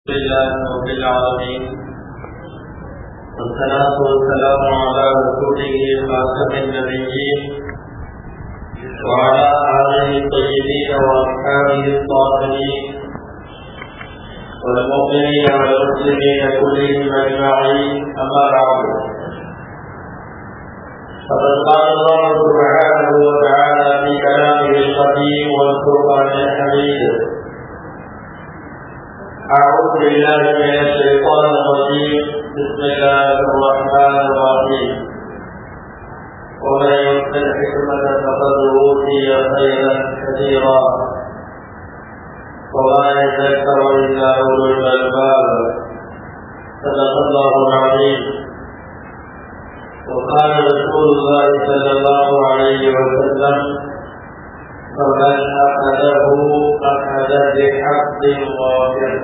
لله رب العالمين والصلاة والسلام على رسوله خاتم النبيين وعلى آله الطيبين وأصحابه الطاهرين والمؤمنين والمسلمين كلهم أجمعين أما بعد فقد قال الله سبحانه وتعالى في كلامه القديم والفرقان الحميد: أعوذ بالله من الشيطان الرجيم. بسم الله الرحمن الرحيم. ومن يؤت الحكمة فقد أوتي خيرا كثيرا وما يذكر إلا أولو الألباب. صدق الله العظيم. وقال رسول الله صلى الله عليه وسلم: فمن أخذه أخذ بحق وافر.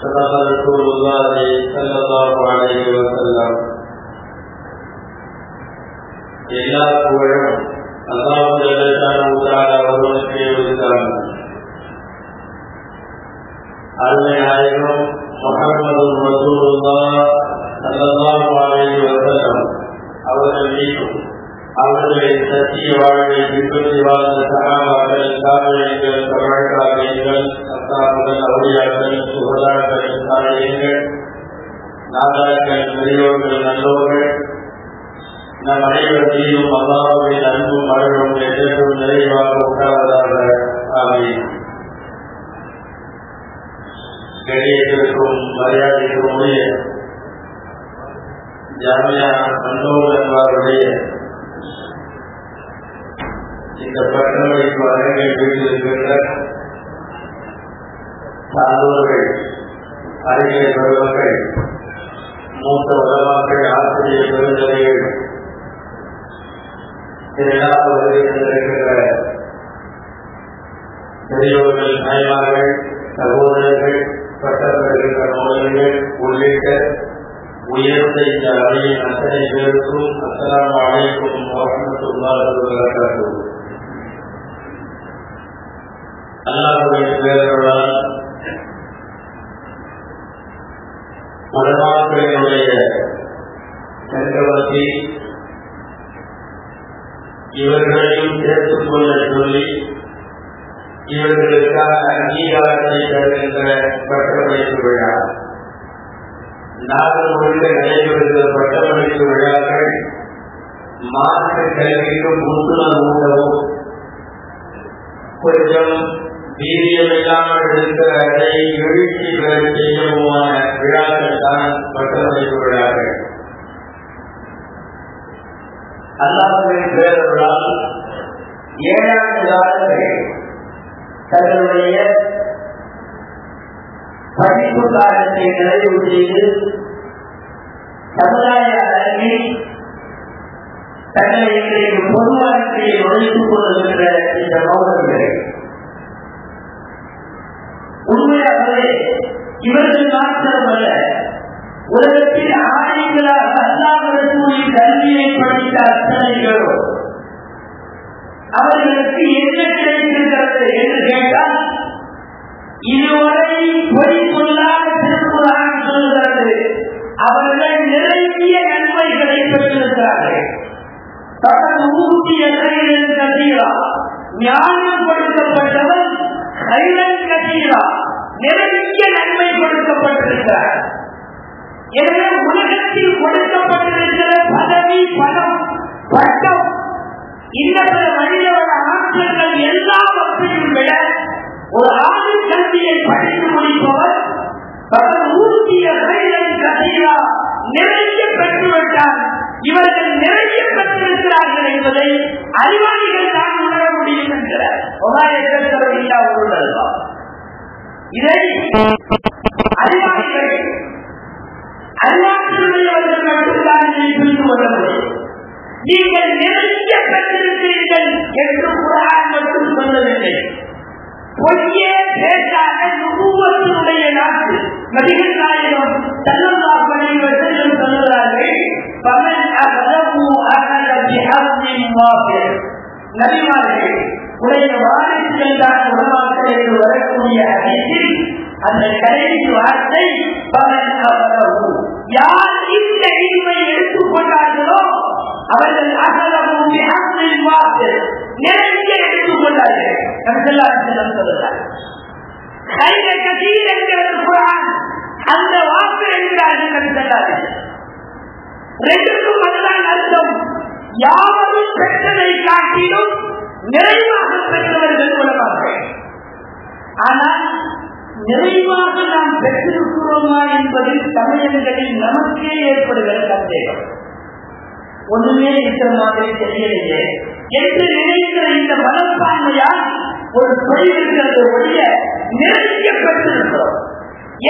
صدق رسول الله صلى الله عليه وسلم. எல்லா புகழும் அல்லாஹ் ஜல்லல்லாஹு தஆலா ஒருவனுக்கே உரித்தாகும். அருமை நாயகம் முஹம்மது ரசூலுல்லாஹ் ஸல்லல்லாஹு அலைஹி வஸல்லம் அவர்கள் மீதும் அவர்களின் சத்திய வாழ்வை பின்பற்றி வாழ்ந்த சஹாபாக்கள், தாபிஈன்கள், தபஅத்தாபிஈன்கள், அஸ்ஹாபுல் அவுலியாக்கள், சுஹதாக்கள், சாலிஹீன்கள், நாதாக்கள், பெரியோர்கள், நல்லோர்கள், நம் அனைவர் மீதும் அல்லாஹ்வின் அன்பும் அருளும் என்றென்றும் நிறைவாக உண்டாவதாக. ஆமீன். கண்ணியத்திற்கும் மரியாதைக்கும் உரிய ஜாமியா அன்னூர் என்பவருடைய இந்த பட்டமளிப்பு அரங்கில் வீட்டிருக்கின்ற சான்றோர்கள், அறிஞர் பெருமக்கள், மூத்த உலமாக்கள், ஆசிரியர் பெருந்தகைகள், திரளாக வருகின்ற பெரியோர்கள், நாயமார்கள், சகோதரர்கள், பட்டப்படுகின்ற நோய்கள் உள்ளிட்ட உயர்ந்த இந்த அவையின் அத்தனை பேருக்கும் அஸ்ஸலாமு அலைக்கும் வரஹ்மத்துல்லாஹி வபரகாத்துஹு. அல்லாஹ்வுடைய பேரருளால் உலமாக்களினுடைய சங்கமத்தை இவர்களையும் சேர்த்துக் கொள்ள சொல்லி இவர்களுக்கான அங்கீகாரத்தை தருகின்ற பட்டமளிப்பு விழா, நாடு முழுக்க நடைபெறுகிற பட்டமளிப்பு விழாக்கள் மார்க்க கல்விக்கும் புத்துணர்வூட்டவும் கொஞ்சம் வீரியமில்லாமல் இருக்கிற அதை எழுச்சி பெற செய்யவுமான விழாக்கள் தான் பட்டமளிப்பு விழாக்கள். அல்லாஹ்வின் பேரருளால் 7 ஆண்டு காலங்கள் தங்களுடைய படிப்பு காலத்தை நிறைவு செய்து சமுதாய அரங்கில் தங்களை இன்றைக்கு பொது வாழ்க்கையை நுழைத்துக் கொண்டிருக்கிற இந்த நோக்கங்கள் உண்மையாகவே இவர்கள் மாத்திரமல்ல, உலகத்தில் ஆணைகளாக அல்லாஹ் ரசூலின் கல்வியை படித்த அத்தனைகளும் அவர்களுக்கு என்ன கிடைத்திருக்கிறது என்று கேட்டால், இதுவரை பொய் சொல்லாத திருக்குர்ஆன் சொல்கிறது, அவர்கள் நிறைய நன்மைகளை பெற்றிருக்கிறார்கள். ஞானம் கொடுக்கப்பட்டவர் கைரன் கதீரா, நிறைய நன்மை கொடுக்கப்பட்டிருக்கிறார். எனவே உலகத்தில் கொடுக்கப்பட்டிருக்கிற பதவி, பணம், பட்டம், இந்த பிற மனிதவள ஆற்றல்கள் எல்லாவற்றையும் விட ஒரு ஆண்டு கல்வியை படித்து முடிப்பவர் ஊதிய கைரன் கதீரா நிறைய பெற்றுவிட்டார். இவர்கள் நிறைய பெற்றிருக்கிறார்கள் என்பதை அறிவாளிகள் தான் உணர முடியும் என்கிறார். இதை அறிவாளிகள், அறிவாற்றலுடையவர்கள் மட்டும்தான் புரிந்து கொள்ள முடியும். நீங்கள் நிறைய பெற்றிருக்கிறீர்கள் என்று குர்ஆன் மட்டும் சொல்லவில்லை. பொய்யே பேசாத நுபுவத்தினுடைய நாட்டு நபிகள் நாயகம் ஸல்லல்லாஹு அலைஹி வஸல்லம் சொல்கிறார்கள், ஃபமன் அஹதஹு அஹத பிஹவ்வின் வாஃபிர். நபிமார்கள் உடைய வாரிசுகள் தான் உலமாக்கள் என்று வரக்கூடிய ஹதீஸில் அந்த கடைசி வார்த்தை பகல் அவரவு. யார் இந்த இல்மை எடுத்துக்கொண்டார்களோ அவர்கள் அகலவும் வாக்கு நிறைய எடுத்துக்கொண்டார்கள். அந்த வாக்கு என்கிறார்கள். ரெண்டுக்கும் அதுதான் அர்த்தம். யாவரும் பெற்றதை காட்டிலும் நிறைவாக பெற்றவர்கள் மூலமாக. ஆனால் நிறைவாக நாம் பெற்றிருக்கிறோமா என்பதில் சமயங்களில் நமக்கே ஏற்படுகிற சந்தேகம். ஒண்ணுமே இருக்கிற மாதிரி தெரியலையே என்று நினைக்கிற இந்த மனப்பான்மையால் ஒரு தொழில் இருக்கிறது ஒழிய நிறைய பெற்றிருக்கிறோம்.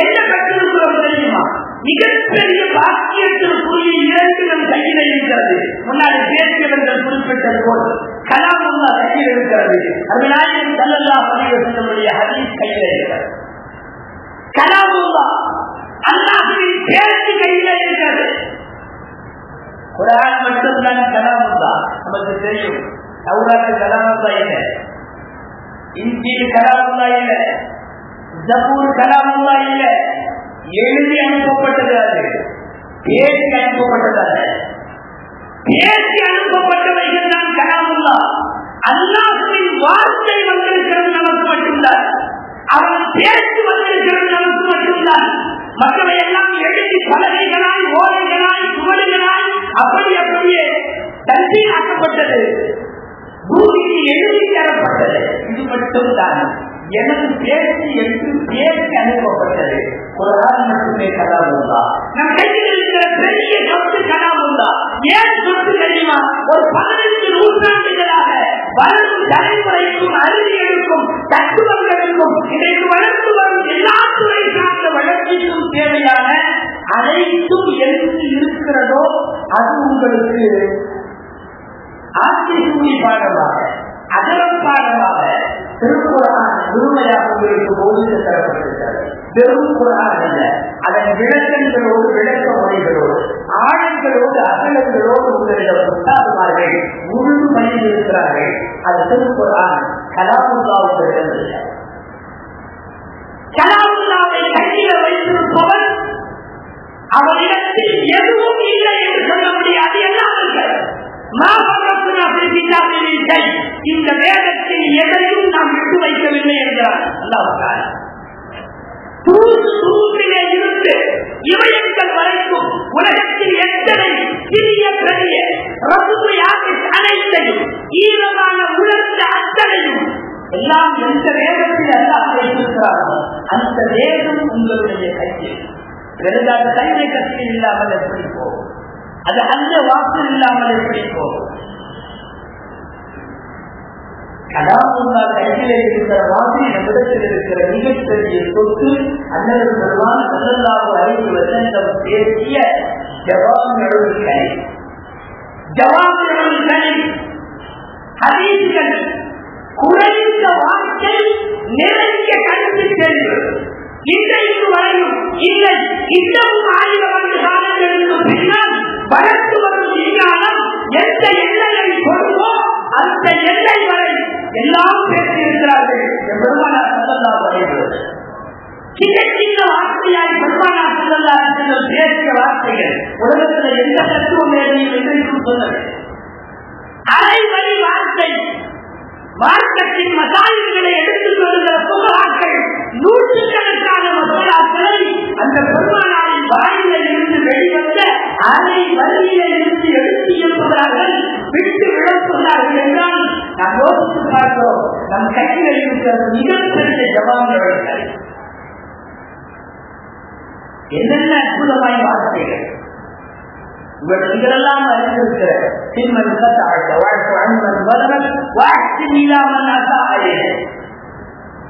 என்ன பெற்றிருக்கிறோம் தெரியுமா? மிகப்பெரிய பாக்கியத்திற்குரிய 2 நம் கையில் இருக்கிறது. முன்னாடி பேசியவர்கள் குறிப்பிட்டது போல் கலாமுல்லா கையில் இருக்கிறது. அருமைநாயகம் ஸல்லல்லாஹு அலைஹி வஸல்லம் ஹதீஸ் கையில் இருக்கிறது. கலாமுல்லா அல்லாஹ்வின் பேச்சு கையில் இருக்கிறது. குர்ஆன் மட்டும்தான் கலாமுல்லா. நமக்கு தெரியும் தௌராத் கலாமுல்லா இல்லை, இன்ஜீல் கலாமுல்லா இல்லை, ஜபூர் கலாமுல்லா இல்லை. எழுதி அனுப்பப்பட்டது, அது பேசி அனுப்பப்பட்டது. பேசி அனுப்பப்பட்டவைகள் தான் கலாமுல்லா. அல்லாஹ்வின் வார்த்தை வந்திருக்கிறது நமக்கு மட்டும்தான். அவன் பேசி வந்திருக்கிறது நமக்கு மட்டும்தான். மக்களை எல்லாம் எழுதி பலகைகளாய் ஓலைகளாய் சுவடுகளாய் அப்படியே தஞ்சையாக்கப்பட்டது, பூமிக்கு எழுதி தரப்பட்டது. இது மட்டும்தான் எனக்கு பேசி என்று பேசி அனுப்பப்பட்டது. குர்ஆன் மட்டுமே கலாமுல்லா. நம் கையில் இருக்கிற பெரிய சொத்து கலாமுல்லா. ஏன் சொத்து தெரியுமா? ஒரு 15 நூற்றாண்டுகளாக வளரும் தலைமுறைக்கும் அறிவியலுக்கும் தத்துவங்களுக்கும் இன்றைக்கு வளர்ந்து வரும் எல்லா துறை சார்ந்த வளர்ச்சிக்கும் தேவையான அனைத்தும் எங்கு இருக்கிறதோ அது உங்களுக்கு ஆட்சி பாடமாக அகலம் பாடமாக திருக்குர்ஆன் முழுமையாக உங்களுக்கு போதித்து தரப்பட்டிருக்கிறது. வெறும் குர்ஆன் அல்ல, அதன் விளக்கங்களோடு விளக்க முறைகளோடு ஆழங்களோடு அகலங்களோடு உங்களிடம் புத்தாதுமார்கள் முழு பணியில் இருக்கிறார்கள். அது திருக்குர்ஆன். கலாமுல்லாவுக்கு இடமில்லை. கலாமுல்லாவை கையில வைத்திருப்பவர் அவரிடத்தில் எதுவும் இல்லை என்று சொல்ல முடியாது. எல்லாம் இருக்கிறது. இந்த வேதத்தில் எதையும் நாம் விட்டு வைக்கவில்லை என்றார் அல்லாஹ். தூசிலே இருந்து இமயங்கள் வரைக்கும் உலகத்தில் எத்தனை சிறிய பெரிய அனைத்தையும் ஈரமான உலர்ந்த அத்தனையும் எல்லாம் எந்த வேதத்தில் அல்லாஹ் வைத்திருக்கிறாரோ அந்த வேதம் உங்களுடைய கையில். வெறுதாத கைதை கட்சியில் இல்லாமல் எப்படி போகும்? அது அந்த வாக்கு இல்லாமல் எப்படி போகும்? கலாமுல்லா கையிலே இருக்கிற வாக்கு நம்மிடத்தில் இருக்கிற மிகப்பெரிய சொத்து. அண்ணன் பெருமான் ஸல்லல்லாஹு அலைஹி வஸல்லம் பேசிய ஜவாமிஉல் கலீம். ஜவாமிஉல் கலீம் ஹதீஸ்கள் குறைந்த வார்த்தை நிறைய கருத்து தெரிவு. இன்றைக்கு வரையும் இல்லை, இன்னமும் 1000 ஆண்டு காலங்களுக்கு பின்னால் வளர்த்து வரும் விஞ்ஞானம் எந்த எல்லையை கொடுமோ அந்த எல்லை வரை எல்லாம் பேசியிருக்கிறார்கள். பெருமானார் ஸல்லல்லாஹு அலைஹி வஸல்லம் சின்ன சின்ன வார்த்தையாய் பெருமானார் ஸல்லல்லாஹு அலைஹி வஸல்லம் பேசிய வார்த்தைகள் உலகத்தில் எந்த தத்துவ மேடையும் என்றைக்கும் சொல்லவில்லை. அரை வழி வார்த்தை. மார்க்கத்தின் மசாயல்களை எடுத்துக் வருகிற புகழாக்கள் நூற்றுக்கணக்கான மசாலாக்களை அந்த பெருமானாரின் வாயில இருந்து வெளிவந்த அரை வழியில இருந்து எடுத்து எழுப்புகிறார்கள், விட்டு விளக்குகிறார்கள் என்றால் நாம் யோசித்து பார்க்கிறோம். நம் கையில் இருக்கிற மிகப்பெரிய ஜவான்கள் என்னென்ன அற்புதமாய் வார்த்தைகள் இவர்களெல்லாம் அறிந்திருக்கிற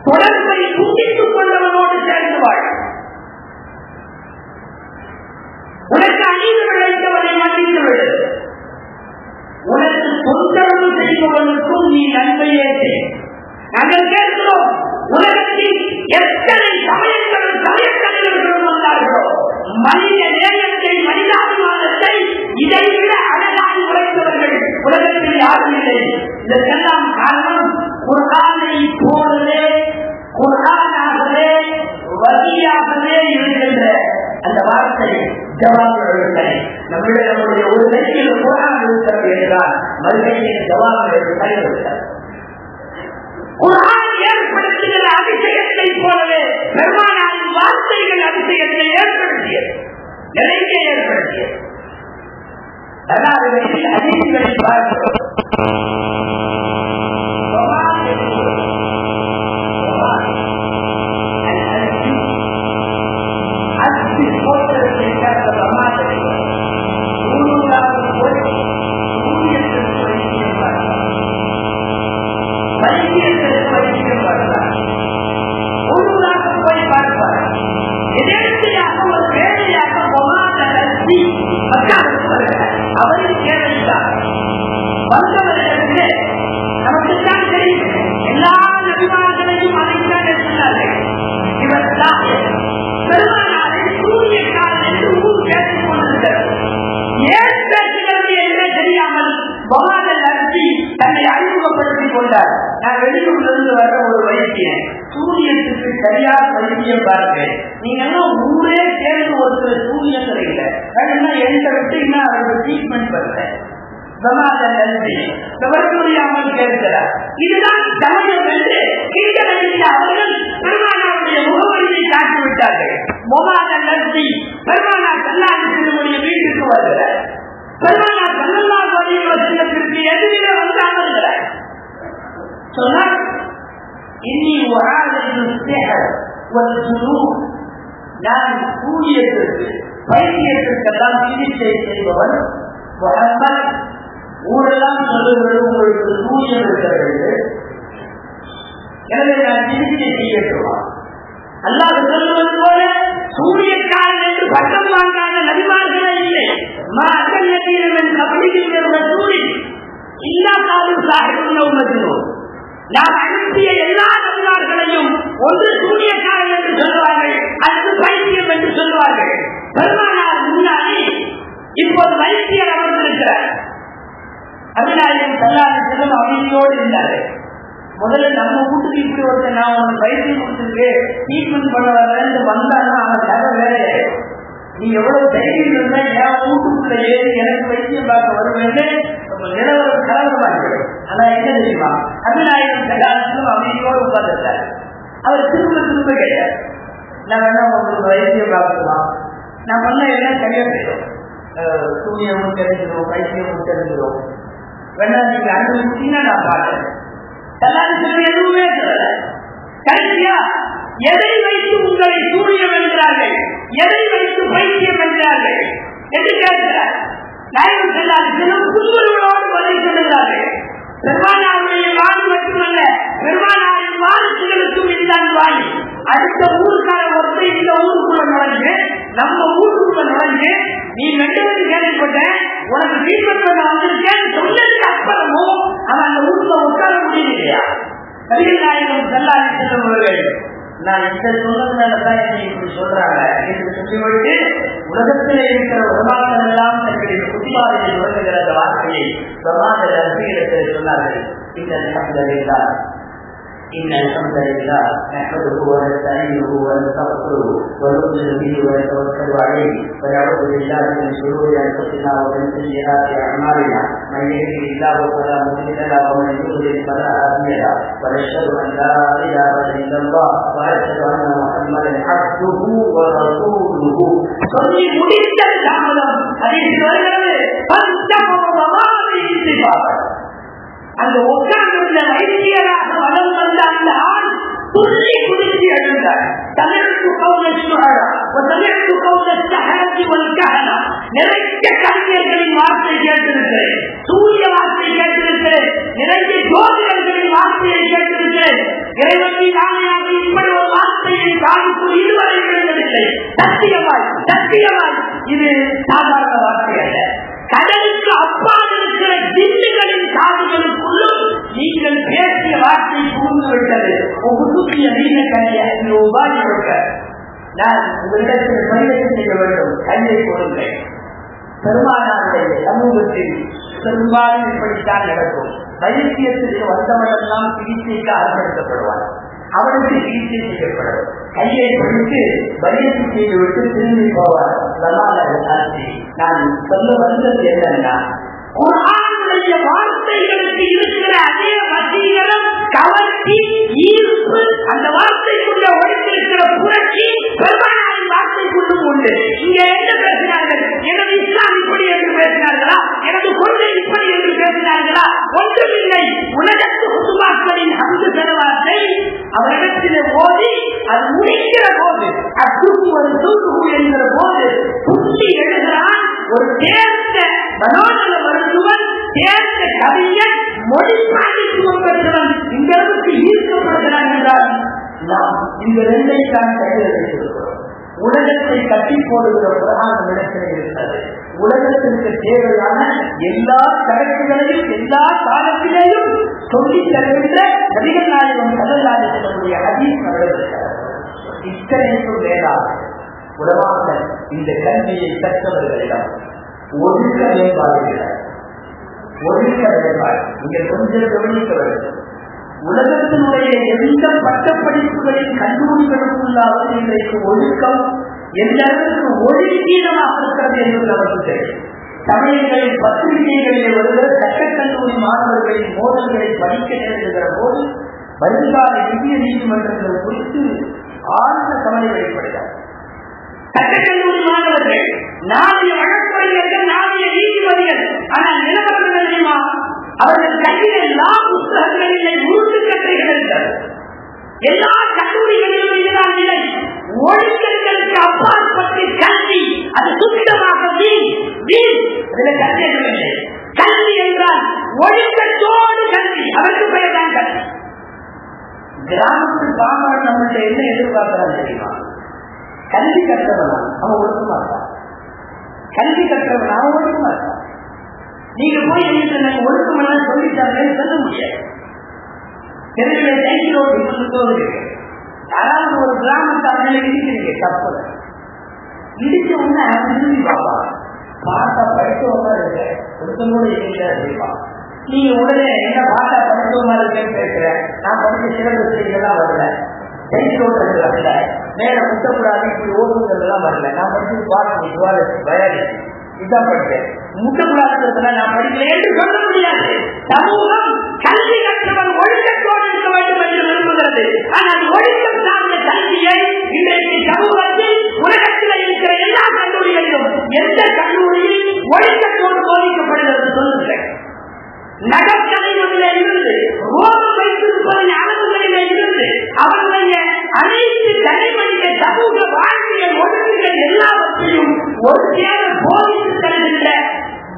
தொடர்பை துண்டித்துக் கொண்டவனோடு சேர்ந்து வாழ். உனக்கு அநீதி விளைத்தவனை மன்னித்து விடு. உனக்கு தொந்தரவு செய்பவனுக்கும் நீ நன்மையே செய். நாங்கள் கேட்கிறோம், உலகத்தில் எத்தனை சமயத்தலைவர்களும் வந்தார்களோ மனித நேயத்தை மனிதாபிமானத்தை இதைவிட அழகாக உழைத்தவர்கள் உலகத்தில் யாரும் இல்லை. இதற்கெல்லாம் காரணம் குர்ஆனை போலவே குர்ஆனாகவே வார்த்தை ஜவாபுகளை நம்முடைய ஒரு கையில் குர்ஆன் இருக்கிறது என்றால் மறுகையில் ஜவாபுகளை இருக்கிறது. குர்ஆன் ஏற்படுத்துகிற அதிசயத்தை போலவே பெருமானாரின் வார்த்தைகள் அதிசயத்தை ஏற்படுத்தியது, நிறைய ஏற்படுத்தியது. அதிசயங்களை பார்க்கிறோம். அவரின் கேள்விதான் வந்தவர்களுக்கு நமக்குத்தான் தெரியும். எல்லா நபிமார்களையும் அதைத்தான் சொன்னார்கள். இவர் தான் பெருமானாரை சூரியக்காரன் என்று ஊர் கேட்டுக் கொண்டிருக்கிறது. ஏன் பேசுகிறது என்றே தெரியாமல் பவாதல் அரிசி தன்னை அறிமுகப்படுத்திக் கொண்டார். நான் வெளியூரிலிருந்து வர ஒரு வைத்தியன், சூரியத்துக்கு சரியாக வைத்தியம் பாருங்கள். நீங்க எல்லாம் ஊரே சேர்ந்து ஒருத்தர் சூரியன் கிடைக்கல, எந்த விட்டு இன்னும் அவருக்கு ட்ரீட்மெண்ட் பண்ணல. புரியாமல் கேட்கிறார். இதுதான் சமயம் என்று கீழே அவர்கள் பெருமானாருடைய முகவரியை காட்டிவிட்டார்கள். மொபாதல் அரிசி பெருமானார் கல்லாசினுடைய வீட்டுக்கு வருகிறார். பெருமானார் கல்லல்லாஹு அலைஹி வஸல்லத்திற்கு எதிரிலே வந்து அமர்கிறார். சொன்னார், இன்னி உஆலிஜு ஸிஹர் வல் ஜுனூன், நான் சூரியத்திற்கு பைத்தியத்திற்கெல்லாம் சிகிச்சை செய்பவன். முஹம்மத் ஊரெல்லாம் சொல்லுவது உங்களுக்கு சூரியன் இருக்கிறது, எனவே நான் சிகிச்சை செய்யட்டுமா? அல்லாஹ் சொல்லுவது போல சூரியக்காரன் என்று பட்டம் வாங்காத நபிமார்களே இல்லை. நாம் அனுப்பிய எல்லா நபிமார்களையும் ஒன்று சூரியக்காரன் என்று சொல்லுவார்கள், அல்லது பைத்தியம் என்று சொல்லுவார்கள். பெருமானார் முன்னாடி இப்போது வைத்தியர் அமர்ந்திருக்கிறார். அபிநாயகம் ஸல்லல்லாஹு அலைஹி வஸல்லம் அமைதியோடு இருந்தார்கள். முதல்ல நம்ம வீட்டுக்கு இப்படி ஒருத்தர் நான் உனக்கு வைத்தியம் கொடுத்துருக்கு ட்ரீட்மெண்ட் பண்ண வரலன்னு வந்தாலும் அவன் தர வேலையே, நீ எவ்வளவு தைரியம் இருந்தா என் வீட்டுக்குள்ள ஏறி எனக்கு வைத்தியம் பார்க்க வருவேன்னு நிலவரம் கலவரமாகிறது. ஆனா என்ன தெரியுமா, அபிநாயகம் ஸல்லல்லாஹு அலைஹி வஸல்லம் அமைதியோடு உட்கார்ந்துட்டார். அவர் திரும்ப கேட்டார், நான் வேணா உங்களுக்கு வைத்தியம் பார்க்கணுமா? நான் பண்ண எல்லாம் சரியா செய்யும், சூரியமும் தெரிஞ்சிடும், வைத்தியமும் தெரிஞ்சிடும், வேணா நீங்க அனுபவிச்சீங்கன்னா நான் பார்த்தேன். எதுவுமே சொல்லல. கடைசியா எதை வைத்து உங்களை சூரியம் என்றார்கள், எதை வைத்து பைத்தியம் என்றார்கள் என்று கேட்கிறார். நாயகம் ஸல்லல்லாஹு அலைஹி வஸல்லம் புதுவர்களோடு பதில் சொல்லுகிறார்கள். பெருமானாருடைய வாணி மட்டுமல்ல, பெருமானாரின் வாரிசுகளுக்கும் இதுதான் வாணி. அடுத்த ஊருக்கார ஒருத்தர் இந்த ஊருக்குள்ள நுழைஞ்சு நம்ம ஊருக்குள்ள நுழைஞ்சு நீ மெண்டவன் கேள்விப்பட்ட உனக்கு ட்ரீட்மெண்ட் பண்ண வந்திருக்கேன்னு சொன்னதுக்கு அப்புறமும் அவன் அந்த ஊருக்குள்ள உட்கார முடியும் இல்லையா? நபிகள் நாயகம் ஸல்லல்லாஹு அலைஹி வஸல்லம் அவர்கள் நான் இந்த சொன்னதுனாலதான் என்னை இப்படி சொல்றாங்க என்று சொல்லிவிட்டு உலகத்திலே இருக்கிற உலமாக்கள் எல்லாம் தங்களுடைய புத்திவாதிகள் தொடங்குகிற அந்த வார்த்தையை பிரமாத ரசிகர்கள் சொன்னார்கள். إن الحمد لله نحمده ونستعينه ونستغفره ونؤمن به ونتوكل عليه ونعوذ بالله من شرور أنفسنا ومن سيئات أعمالنا من يهده الله فلا مضل له ومن يضلل فلا هادي له ونشهد أن لا إله إلا الله ونشهد أن محمدا عبده ورسوله. சொல்லி முடித்த தாமதம் அதில் வருகிறது அந்த உட்கார்ந்துள்ள வைத்தியராக வளம் வந்த அந்த ஆண் துள்ளி குதித்து எழுந்தார். நிறைய கவிஞர்களின் வார்த்தை கேட்டிருக்கிறேன், சூரிய வார்த்தை கேட்டிருக்கிறேன், நிறைய ஜோதிடர்களின் வார்த்தையை கேட்டிருக்கிறேன். இறைவனை நாளையாக இப்படி ஒரு வார்த்தையை காதுக்குள் இதுவரை விழுந்ததில்லை. சத்தியமாய் சத்தியமாய் இது சாதாரண வார்த்தை அல்ல. கடலுக்கு அப்பால் இருக்கிற ஜின்னுகளின் காதுகளுக்குள்ளும் நீங்கள் பேசிய வார்த்தை புகுந்து விட்டது. உங்களுடைய நீண்ட கையை உபாதி கொடுக்க நான் உங்களிடத்தில் பயிற்சி செய்ய வேண்டும். கையை கொடுங்கள். பெருமானாருடைய சமூகத்தில் பெரும்பாலும் இப்படித்தான் நடக்கும். வைத்தியத்திற்கு வந்தவரெல்லாம் சிகிச்சைக்கு அர்ப்பணிக்கப்படுவார், அவனுக்கு சிகிச்சை செய்யப்படும். கையை பிடித்து வலியுறுத்தி செய்து விட்டு திரும்பி போவார். நான் சொல்ல வந்தது என்னன்னா, குர்ஆனுடைய வார்த்தைகளுக்கு இருக்கிற அதே வசீகரம், கவர்ச்சி, ஈர்ப்பு, அந்த வார்த்தைக்குள்ள ஒழித்திருக்கிற புரட்சி பெருமானாரின் வார்த்தைக்குள்ளும் உண்டு. இங்க என்ன பேசினார்கள்? எனது இஸ்லாம் இப்படி என்று பேசினார்களா? எனது கொள்கை இப்படி என்று பேசினார்களா? ஒன்றுமில்லை. உலகத்து ஹுதுமாக்களின் ஹம்து செலவாத்தை அவரிடத்திலே ஓதி அது முடிக்கிற போது, அசுக்குவது தூக்கு என்கிற போது புத்தி எழுகிறான். ஒரு தேர்ந்த மனோநல மருத்துவன், தேர்ந்த கவிஞன், மொழி பாதித்துவம் பெற்றவன் இந்த அளவுக்கு ஈர்க்கப்படுகிறான் என்றால் நாம் இந்த ரெண்டை தான் கையில் வைத்திருக்கிறோம். உலகத்தை கட்டி போடுகிற பிரகாரம் இடத்தில் இருக்கிறது. உலகத்திற்கு தேவையான எல்லா கணக்குகளையும் எல்லா காலத்திலேயும் சொல்லித் தருகின்ற நபிகள் நாயகம் ஸல்லல்லாஹு அலைஹி வஸல்லம் ஹதீஸ் நடக்கிறது. இத்தனைக்கும் மேலாக உலமாக்கள் இந்த கல்வியை கற்றவர்களிடம் ஒழுக்க மேம்பாடுகிறார். ஒழுக்க மேம்பாடு இங்க கொஞ்சம் கவனிக்க வேண்டும். உலகத்தினுடைய எந்த பட்டப்படிப்புகளின் கல்லூரிகளுக்குள்ளாவது இன்றைக்கு ஒழுக்கம் எந்த அளவுக்கு ஒழுங்கீனமாக இருக்கிறது என்று நமக்கு தெரியும். தமிழர்களின் பத்திரிகைகளில் வருகிற சட்டக்கல்லூரி மாணவர்களின் மோதல்களை படிக்க நேரிடுகிற போது வருங்கால இந்திய நீதிமன்றங்கள் குறித்து ஆழ்ந்த கவலை வெளிப்படுகிறார். சட்டக்கல்லூரி மாணவர்கள் நாளைய வழக்கறிஞர்கள், நாளைய நீதிபதிகள். ஆனால் நிலவரம் தெரியுமா? அவர்கள் கையில் எல்லா புத்தகங்களிலே உருட்டுக்கட்டைகள் இருக்கிறது. எல்லா கல்லூரிகளிலும் இதுதான் நிலை. ஒழுக்கங்களுக்கு அப்பாற்பட்டு கல்வி அது சுத்தமாக கல்வி. கல்வி என்றால் ஒழுக்கத்தோடு கல்வி, அதற்கு பெயர் தான் கல்வி. கிராமத்து பாமரன் நம்மள்ட்ட என்ன எதிர்பார்க்கிறான் தெரியுமா? கல்வி கற்றவனா அவன் ஒழுக்க மாட்டான். கல்வி கற்றவனா அவன் ஒழுக்க மாட்டான். நீங்க போய் ஒழுக்கமெல்லாம் சொல்லிட்டாங்க சொல்ல முடியாது. தெருவிலே சைக்கிள் ஓட்டு யாராவது ஒரு கிராமத்தால் இடிக்கிறீங்க, தப்பு. இடிச்ச உடனே திரும்பி பாப்பா பாட்டா படித்தவமா இருக்க ஒருத்தனோட இருக்கா. நீங்க உடனே என்ன பாட்டா படித்தவமா இருக்கேன்னு கேட்கிற. நான் படித்த சிலபஸ் இதெல்லாம் வரல, சைக்கிள் ஓட்டுறது வரல, மேல முட்டக்கூடாது இப்படி ஓட்டுறதுலாம் வரல. நான் படிச்சது பாடம் பயாலஜி இதான் படித்தேன். முட்டக்கூடாதுன்றதுல நான் படிக்கிறேன் என்று சொல்ல முடியாது. சமூகம் கல்வி கற்றவன் ஒழுக்கத்தோடு இருக்க வேண்டும் என்று விரும்புகிறது. ஆனால் ஒழுக்கம் சார்ந்த கல்வியை இன்றைக்கு சமூகத்தில் உலகத்தில் இருக்கிற எல்லா கல்லூரிகளிலும் எந்த கல்லூரியில் ஒழுக்கத்தோடு போதிக்கப்படுகிறது சொல்லுங்கள். நகக்கலைகளிலே இருந்து ரோமம் வைத்திருப்பதின் அளவுகளிலே இருந்து அவர்களுடைய அனைத்து தலைமனித சமூக வாழ்க்கையை ஒழுங்குகள் எல்லாவற்றையும் ஒரு சேர போதித்து தருகின்ற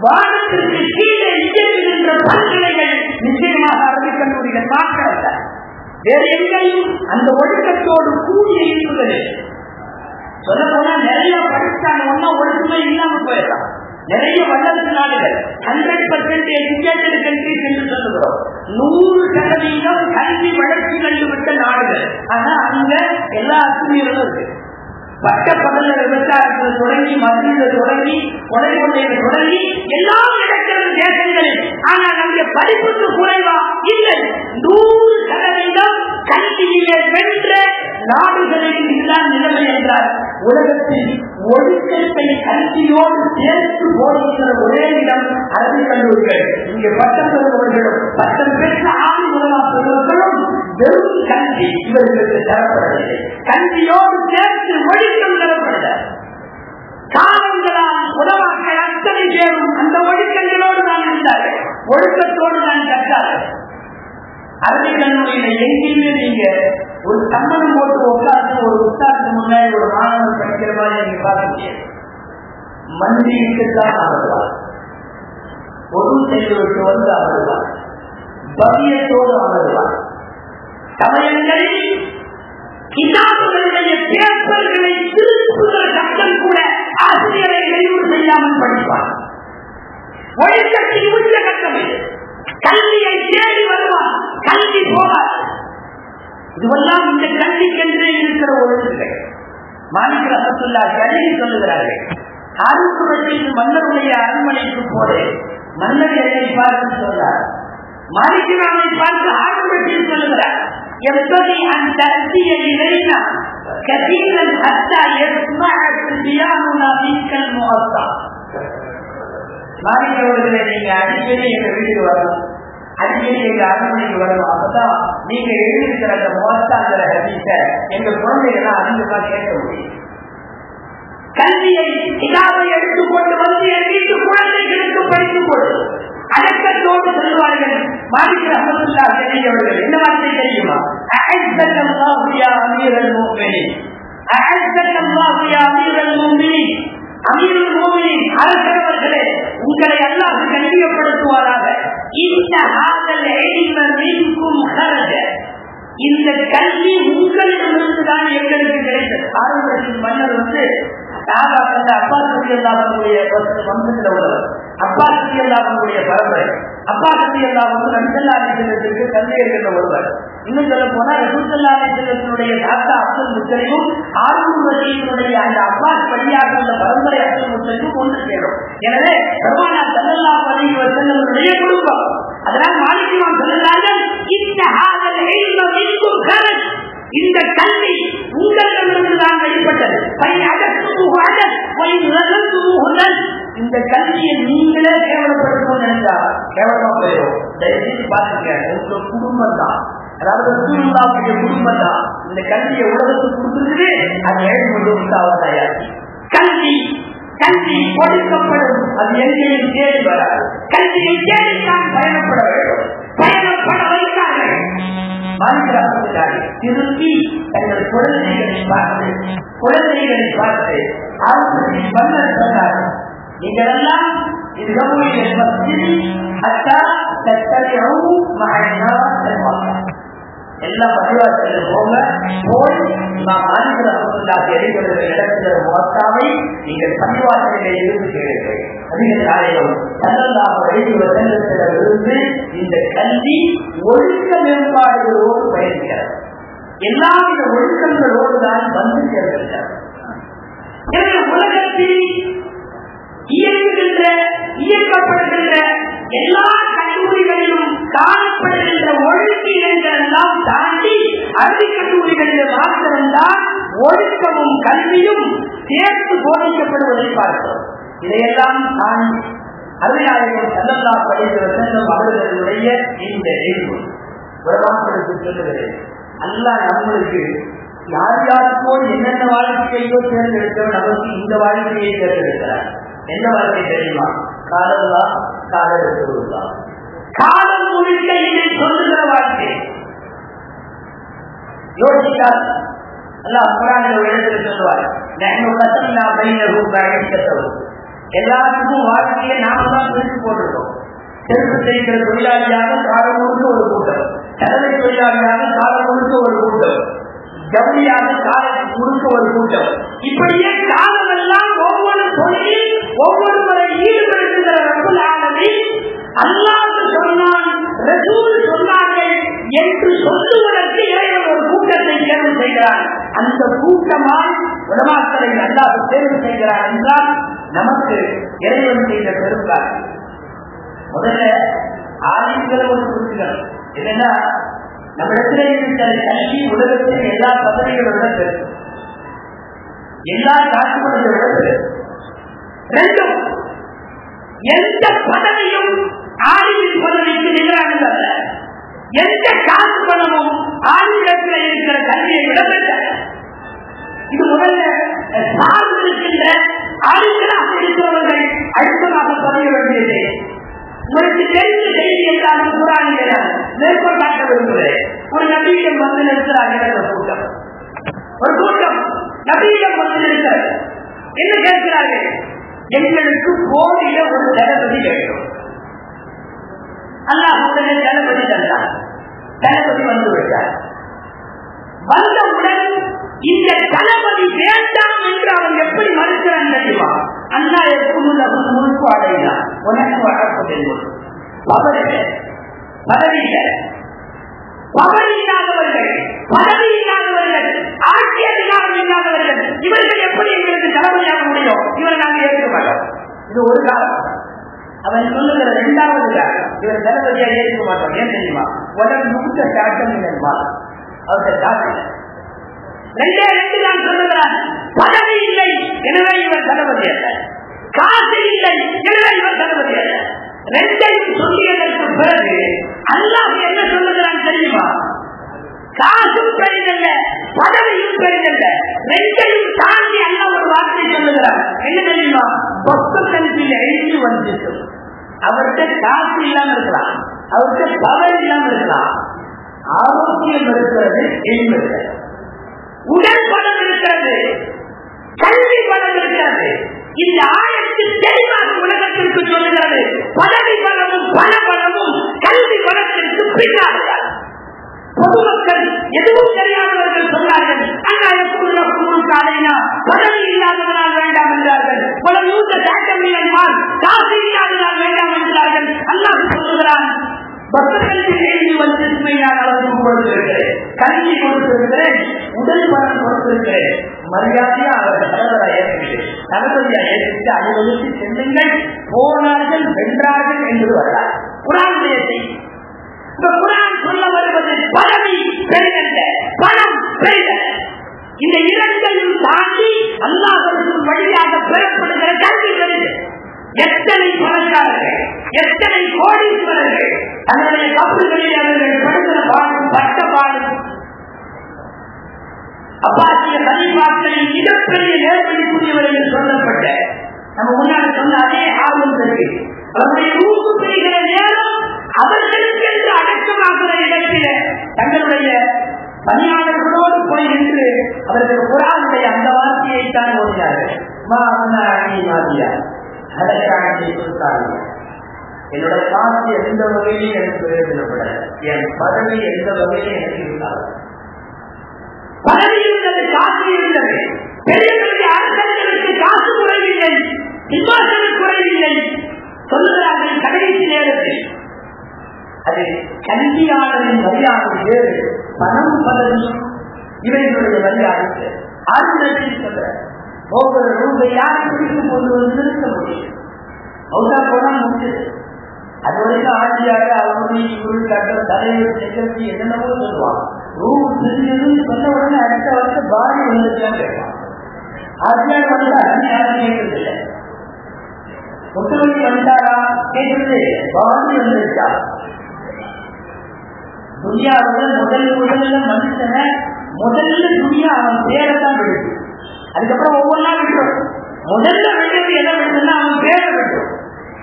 வானத்திற்கு கீழே இயங்குகின்ற பல்கலைகள் நிச்சயமாக அரபிக் கல்லூரிகள் மாற்றல்ல. வேறு எங்கேயும் அந்த ஒழுக்கத்தோடு கூடிய இருப்பது சொல்ல போனா நிறைய படித்தாங்க ஒன்னா ஒழுக்கமே இல்லாம போயிடலாம். நிறைய வல்லரசு நாடுகள் 100% எஜுகேட்டட் கண்ட்ரிஸ் என்று சொல்லுகிறோம். 100% கல்வி வளர்ச்சி கண்டுவிட்ட நாடுகள். ஆனா அங்க எல்லா அத்துமீறலும் இருக்கு. பட்ட பகல விவசாயத்தில் தொடங்கி, மத்தியில் தொடங்கி, கொடைகொண்டையில் தொடங்கி எல்லாம் நடக்கிறது தேசங்களில். ஆனால் அங்கே படிப்புக்கு குறைவா இல்லை. 100% கல்வியிலே வென்ற நாடுகளில் இதுதான் நிலைமை என்றால் உலகத்தில் ஒழுக்கத்தை கல்வியோடு சேர்த்து போதிக்கிற ஒரே இடம் அரபிக் கல்லூரிகள். இங்கே பட்டம் பெறுபவர்களும் பட்டம் பெற்ற ஆதி மூலமாக பெறுவர்களும் வெறும் கல்வி இவர்களுக்கு தரப்படவில்லை. கல்வியோடு சேர்த்து ஒழுக்கம் தரப்படல. காலங்களால் உலமாக்கள் அத்தனை பேரும் அந்த ஒழுக்கங்களோடு தான் இருந்தார்கள், ஒழுக்கத்தோடு தான் கற்றார்கள். அரபிக் கல்லூரியில எங்கேயுமே நீங்க ஒரு சம்பளம் போட்டு உட்கார்ந்து ஒரு உட்கார்ந்து முன்னாடி ஒரு மாணவன் படிக்கிற மாதிரி நீங்க பார்க்க முடியாது. மந்திரிக்குத்தான் அமர்வார், பொது செய்து விட்டு வந்து அமர்வார், பவியத்தோடு அமர்வார். சமயங்களில் கிதாபுகளுடைய பேப்பர்களை திருப்புகிற சட்டம் கூட ஆசிரியரை நிறைவு செய்யாமல் படிப்பார். ஒழுக்கத்தின் உச்ச கட்டம் கல்வியை தேடி வருவார், கல்வி போவார். இதுவெல்லாம் இந்த கல்விக்கென்றே இருக்கிற ஒழுங்குகள். மாலிக் ரஹ்மத்துல்லாஹி அலைஹி சொல்லுகிறார்கள், ஆறுபுறத்தில் மன்னருடைய அரண்மனைக்கு போது மன்னர் என்னை பார்த்து சொன்னார். மாலிக் ராமை பார்த்து ஆறுபுறத்தில் சொல்லுகிறார், எப்படி அந்த அத்தியை இறைனா كثيرا حتى يسمع صبياننا منك المؤطر. மாலிக் அவர்களே, நீங்க அடிக்கடி எங்க வீட்டுக்கு வரணும், அடிக்கடி எங்க அரண்மனைக்கு வரணும். அப்பதான் நீங்க எழுதியிருக்கிற அந்த முகத்தாங்கிற ஹதீஸ எங்க குழந்தைகள்லாம் அதிகமா கேட்க முடியும். கல்வியை கிதாபை எடுத்துக்கொண்டு வந்து என் வீட்டு குழந்தைகளுக்கு படித்துக் கொடு. அடக்கத்தோடு சொல்வார்கள். மாலிக் ரஹ்மத்துல்லாஹி அலைஹி அவர்கள் என்ன வார்த்தை தெரியுமா? அஅஸ்ஸல்லாஹு யா அமீரல் முஃமினீன், அஅஸ்ஸல்லாஹு யா அமீரல் முஃமினீன். அமீருல் முஃமினீன் அரசர்களே, உங்களை அல்லாஹ் கண்ணியப்படுத்துவாராக. இந்த ஹாதல் இல்ம மின்கும் ஹரஜ, இந்த கல்வி உங்களிடமிருந்துதான் எங்களுக்கு கிடைத்தது. ஆரம்பத்தில் மன்னர் அப்பாஸ் ரலியல்லாஹு அன்ஹுடைய வம்சத்தில் உள்ளவர், அப்பாஸ் ரலியல்லாஹு அன்ஹுடைய பரம்பரை. அப்பாஸ் ரலியல்லாஹு அன்ஹு நபி ஸல்லல்லாஹு அலைஹி வஸல்லத்திற்கு தந்தை என்கிற ஒருவர். இன்னும் சொல்ல போனா ரசூல் ஸல்லல்லாஹு அலைஹி வஸல்லத்தினுடைய தாத்தா அப்துல் முத்தலிபும் ஹாரூன் ரஷீதுடைய அந்த அப்பாஸ் வழியாக உள்ள பரம்பரை அப்துல் முத்தலிபும் ஒன்று சேரும். எனவே பெருமானார் ஸல்லல்லாஹு அலைஹி வஸல்லமுடைய குடும்பம். அதனால் மாலிக் இமாம் சொல்கிறார்கள், இந்த ஹாதல் இல்ம மின்கும் ஹரஜ், இந்த கல்வி உங்களிடமிருந்து தான் வெளிப்பட்டது. இந்த கல்வியை நீங்களே கேவலப்படுத்தணும்னு நினைச்சா கேவலமா போயிடும். தயவுசெய்து பாருங்க, உங்க குடும்பம் தான், அதாவது ரசூலுல்லாஹ்வுடைய குடும்பம் தான் இந்த கல்வியை உலகத்துக்கு கொடுத்துருக்குது. அது 7 கல்வி கல்வி கொடுக்கப்படும். அது எங்கேயும் தேடி வராது. கல்வியை தேடித்தான் பயணப்பட வேண்டும். பயணப்பட வைத்தார்கள். திருப்பி தங்கள் குழந்தைகளை பார்த்து ஆலோசனை பண்ண சொன்னார். நீங்களெல்லாம் எல்லா பள்ளிவாசலும் போங்க, போய் இடத்தை நீங்கள் பள்ளிவாசலில் இருந்து கேளுங்கள். அதிகாலையும் இருந்து இந்த கல்வி ஒழுக்க மேம்பாடுகளோடு பயணிக்கிறது. எல்லாவித ஒழுக்கங்களோடு தான் வந்து சேர்ந்திருக்கிறது. உலகத்தில் இயக்கப்படுகின்ற எல்லா கல்லூரிகளிலும் காணப்படுகின்ற ஒழுக்கங்கள் எல்லாம் தாண்டி அரசு கல்லூரிகளில் மாத்திரம்தான் ஒழுக்கமும் கல்வியும் சேர்த்து போதிக்கப்படுவதை பார்க்கிறோம். இதையெல்லாம் தாண்டி அருமையாளர்கள் ஸல்லல்லாஹு அலைஹி வஸல்லம் அவர்களுடைய இந்த எய்வு உலகங்களுக்கு சொல்லுகிறேன். அல்லாஹ் நம்மளுக்கு யார் யாருக்கோ என்னென்ன வாழ்க்கையோ தேர்ந்தெடுத்தோ நமக்கு இந்த வாழ்க்கையை தேர்ந்தெடுக்கிறார். என்ன வாழ்க்கை தெரியுமா? காலல்லா காலெடுத்துள்ளா, காலம் முழுக்க இதை சொல்லுகிற வாழ்க்கை. யோசித்தால் அல்லாஹ் குர்ஆனில் ஒரு இடத்தில் சொல்லுவார், நஹ்னு கஸம்னா பைனஹும் மஅீஷத்தஹும், எல்லாருக்கும் வாழ்க்கையை நாம தான் பிரித்து போட்டிருக்கோம். செருப்பு செய்கிற தொழிலாளியாக காலம் முழுக்க ஒரு கூட்டம், சலவை தொழிலாளியாக காலம் முழுக்க ஒரு கூட்டம், ஜவுளியாக காலம் முழுக்க ஒரு கூட்டம். இப்படியே காலமெல்லாம் ஒவ்வொரு தொழிலில் ஒவ்வொருவரை ஈடுபடுத்துகிற ரப்பல் ஆலமீன் அல்லாஹ் சொன்னான், ரசூல் சொன்னார்கள் என்று சொல்லுவதற்கு இறைவன் ஒரு கூட்டத்தை தேர்வு செய்கிறார். அந்த கூட்டமாய் உலமாக்களை அல்லாஹ் தேர்வு செய்கிறார் என்றால் நமக்கு இறைவன் செய்த பெருங்கார். முதல்ல ஆலயங்களை ஒரு குறிப்பிடணும். என்னன்னா, நம்ம இடத்துல இருக்கிற கல்வி உலகத்தில் எல்லா பதவிகளோட பெருசு, எல்லா காட்டுமன்றோட பெருசு. ரெண்டும் எந்த பதவியும் ஆளுநர் பதவிக்கு நிகரானது அல்ல. எந்த காசு பணமும் ஆளுநரத்தில் இருக்கிற கல்வியை விட பெற்ற. இது முதல்ல சார்ந்திருக்கின்ற ஆளுநராக இருக்கிறவர்கள் அழுத்தமாக பதிய வேண்டியது. உங்களுக்கு தெரிந்த செய்தி என்றாலும் குர்ஆனில் மேற்கோள் காட்ட விரும்புகிறேன். ஒரு நபியிடம் வந்து நிறுத்துகிறார்கள். ஒரு கூட்டம் நபியிடம் வந்து நிறுத்த என்ன கேட்கிறார்கள்? எங்களுக்கு போதிய ஒரு தளபதி வேண்டும். அல்லாஹ் உடனே தளபதி தந்தார். தளபதி வந்து விட்டார். வந்தவுடன் இந்த தளபதி வேண்டாம் என்று அவன் எப்படி மறுக்கிறான் தெரியுமா? அல்லாஹ் எப்பொழுது முழுக்கு அடைகிறான். உனக்கு வழக்கு பதவி இல்லாதவர்கள், பதவி இல்லாதவர்கள், ஆட்சி அதிகாரம் இல்லாதவர்கள், இவர்கள் எப்படி எங்களுக்கு தளபதியாக முடியும்? இவரை நாங்கள் ஏற்க மாட்டோம். இது ஒரு காலம். அவன் சொல்லுகிற 2வது காலம், இவர் தளபதியாக ஏற்க மாட்டோம். ஏன் தெரியுமா? உடல் முழுக்க தாக்கம் இல்லைமா? அவர்கள் தாக்கம் ரெண்டே ரெண்டு தான் சொல்லுகிறார். பதவி இல்லை, எனவே இவர் தளபதி அல்ல. காசு இல்லை, எனவே இவர் தளபதி அல்ல. ரெண்டையும் சொல்லியதற்கு பிறகு அல்லாஹ் என்ன சொல்லுகிறான் தெரியுமா? காசும் பெரிதல்ல, பதவியும் பெரிதல்ல, ரெண்டையும் தாண்டி அல்லாஹ் ஒரு வார்த்தை சொல்லுகிறார். என்ன தெரியுமா? பக்தத்தில் எழுதி வந்துட்டு அவர்கிட்ட காசு இல்லாம இருக்கலாம், அவர்கிட்ட பவர் இல்லாம இருக்கலாம், ஆரோக்கியம் இருக்கிறது, எழுது உடல் பலம் இருக்கிறது, கல்வி பலம் இருக்கிறது. இந்த ஆயத்தில் தெளிவாக உலகத்திற்கு சொல்லுகிறது, பதவி பலமும் பண பலமும் கல்வி பலத்திற்கு பின்னார்கள். பொதுமக்கள் எதுவும் தெரியாதவர்கள் சொன்னார்கள், பதவி இல்லாதவனால் வேண்டாம் என்றார்கள், பல யூத சாட்டமில்லால் காசு இல்லாததால் வேண்டாம் என்றார்கள். அல்லாஹ் சொல்லுகிறான், பக்தர்களுக்கு எழுதி வந்து உண்மையான அளவுக்கு கொடுத்திருக்கிறேன், கல்வி கொடுத்திருக்கிறேன், உடல் பலம் கொடுத்திருக்கிறேன், மரியாதையா அவர்கள் தலைவராக ஏற்கிறேன், தளபதியாக ஏற்று அலுவலுக்கு செல்லுங்கள், போனார்கள் வென்றார்கள் என்று வரலாறு குர்ஆனுடைய செய்தி. இந்த குர்ஆன் சொல்ல வருவது பதவி பெரிதல்ல, பணம் பெரிதல்ல. இந்த இரண்டையும் தாண்டி அல்லாஹ்வின் வழியாக பெறப்படுகிற கல்வி பெரிது. எத்தனை பணக்காரர்கள், எத்தனை கோடீஸ்வரர்கள் தன்னுடைய கப்பல்களில் அவர்கள் படுகிற பாடும் பட்ட பாடும் அப்பாசிய கலிபாக்களின் மிகப்பெரிய நேர்வழிக்குரியவர்கள் சொல்லப்பட்ட நம்ம முன்னாடி சொன்ன அதே ஆர்வம் இருக்கு. அவருடைய ஊக்கு பெறுகிற நேரம் அவர்களுக்கு என்று அடக்கமாகிற இடத்தில தங்களுடைய பணியாளர்களோடு போய் நின்று அவர்கள் குர்ஆனுடைய அந்த வார்த்தையை தான் ஓதினார்கள். என்னோட காசு எந்த வகையிலும் எனக்கு பிரயோஜனப்பட, என் பதவி எந்த வகையிலும் எனக்கு இருந்தாலும் பதவி இருந்தது, காசு இருந்தது. பெரியவர்களுக்கு அரசர்களுக்கு காசு குறைவில்லை, சிம்மாசனம் குறைவில்லை. சொல்லுகிறார்கள் கடைசி நேரத்தில் அது கல்வியாளரின் மரியாதை வேறு, பணம் பதவி இவர்களுடைய மரியாதை ஆளுநர்கள் சொல்ற ஒவ்வொரு ரூபாய் யாரும் பிடிக்கும் கொண்டு வந்து நிறுத்த முடியும். அவுதா போனா முடிஞ்சது. அது வரைக்கும் ஆட்சியாக அவருடைய பொருள் காட்டம் தலைவர் செக்ரட்டரி என்னென்னவோ சொல்லுவாங்க. ரூம் தெரிஞ்சதுன்னு சொன்ன உடனே அடுத்த வருஷம் பாடி வந்துருச்சான்னு கேட்பான். ஆட்சியாக வந்தா யாரும் கேட்கறதில்லை. ஒத்துழைப்பு வந்தாரா கேட்கறது, பாடி வந்துருச்சா. துனியாவோட முதல்ல மனுஷனை முதல்ல துனியா அவன் பேரத்தான் விடுது. அதுக்கப்புறம் ஒவ்வொன்றா விடுறோம். முதல்ல விடுறது என்ன விடுதுன்னா அவன் பேரை விடுறோம்.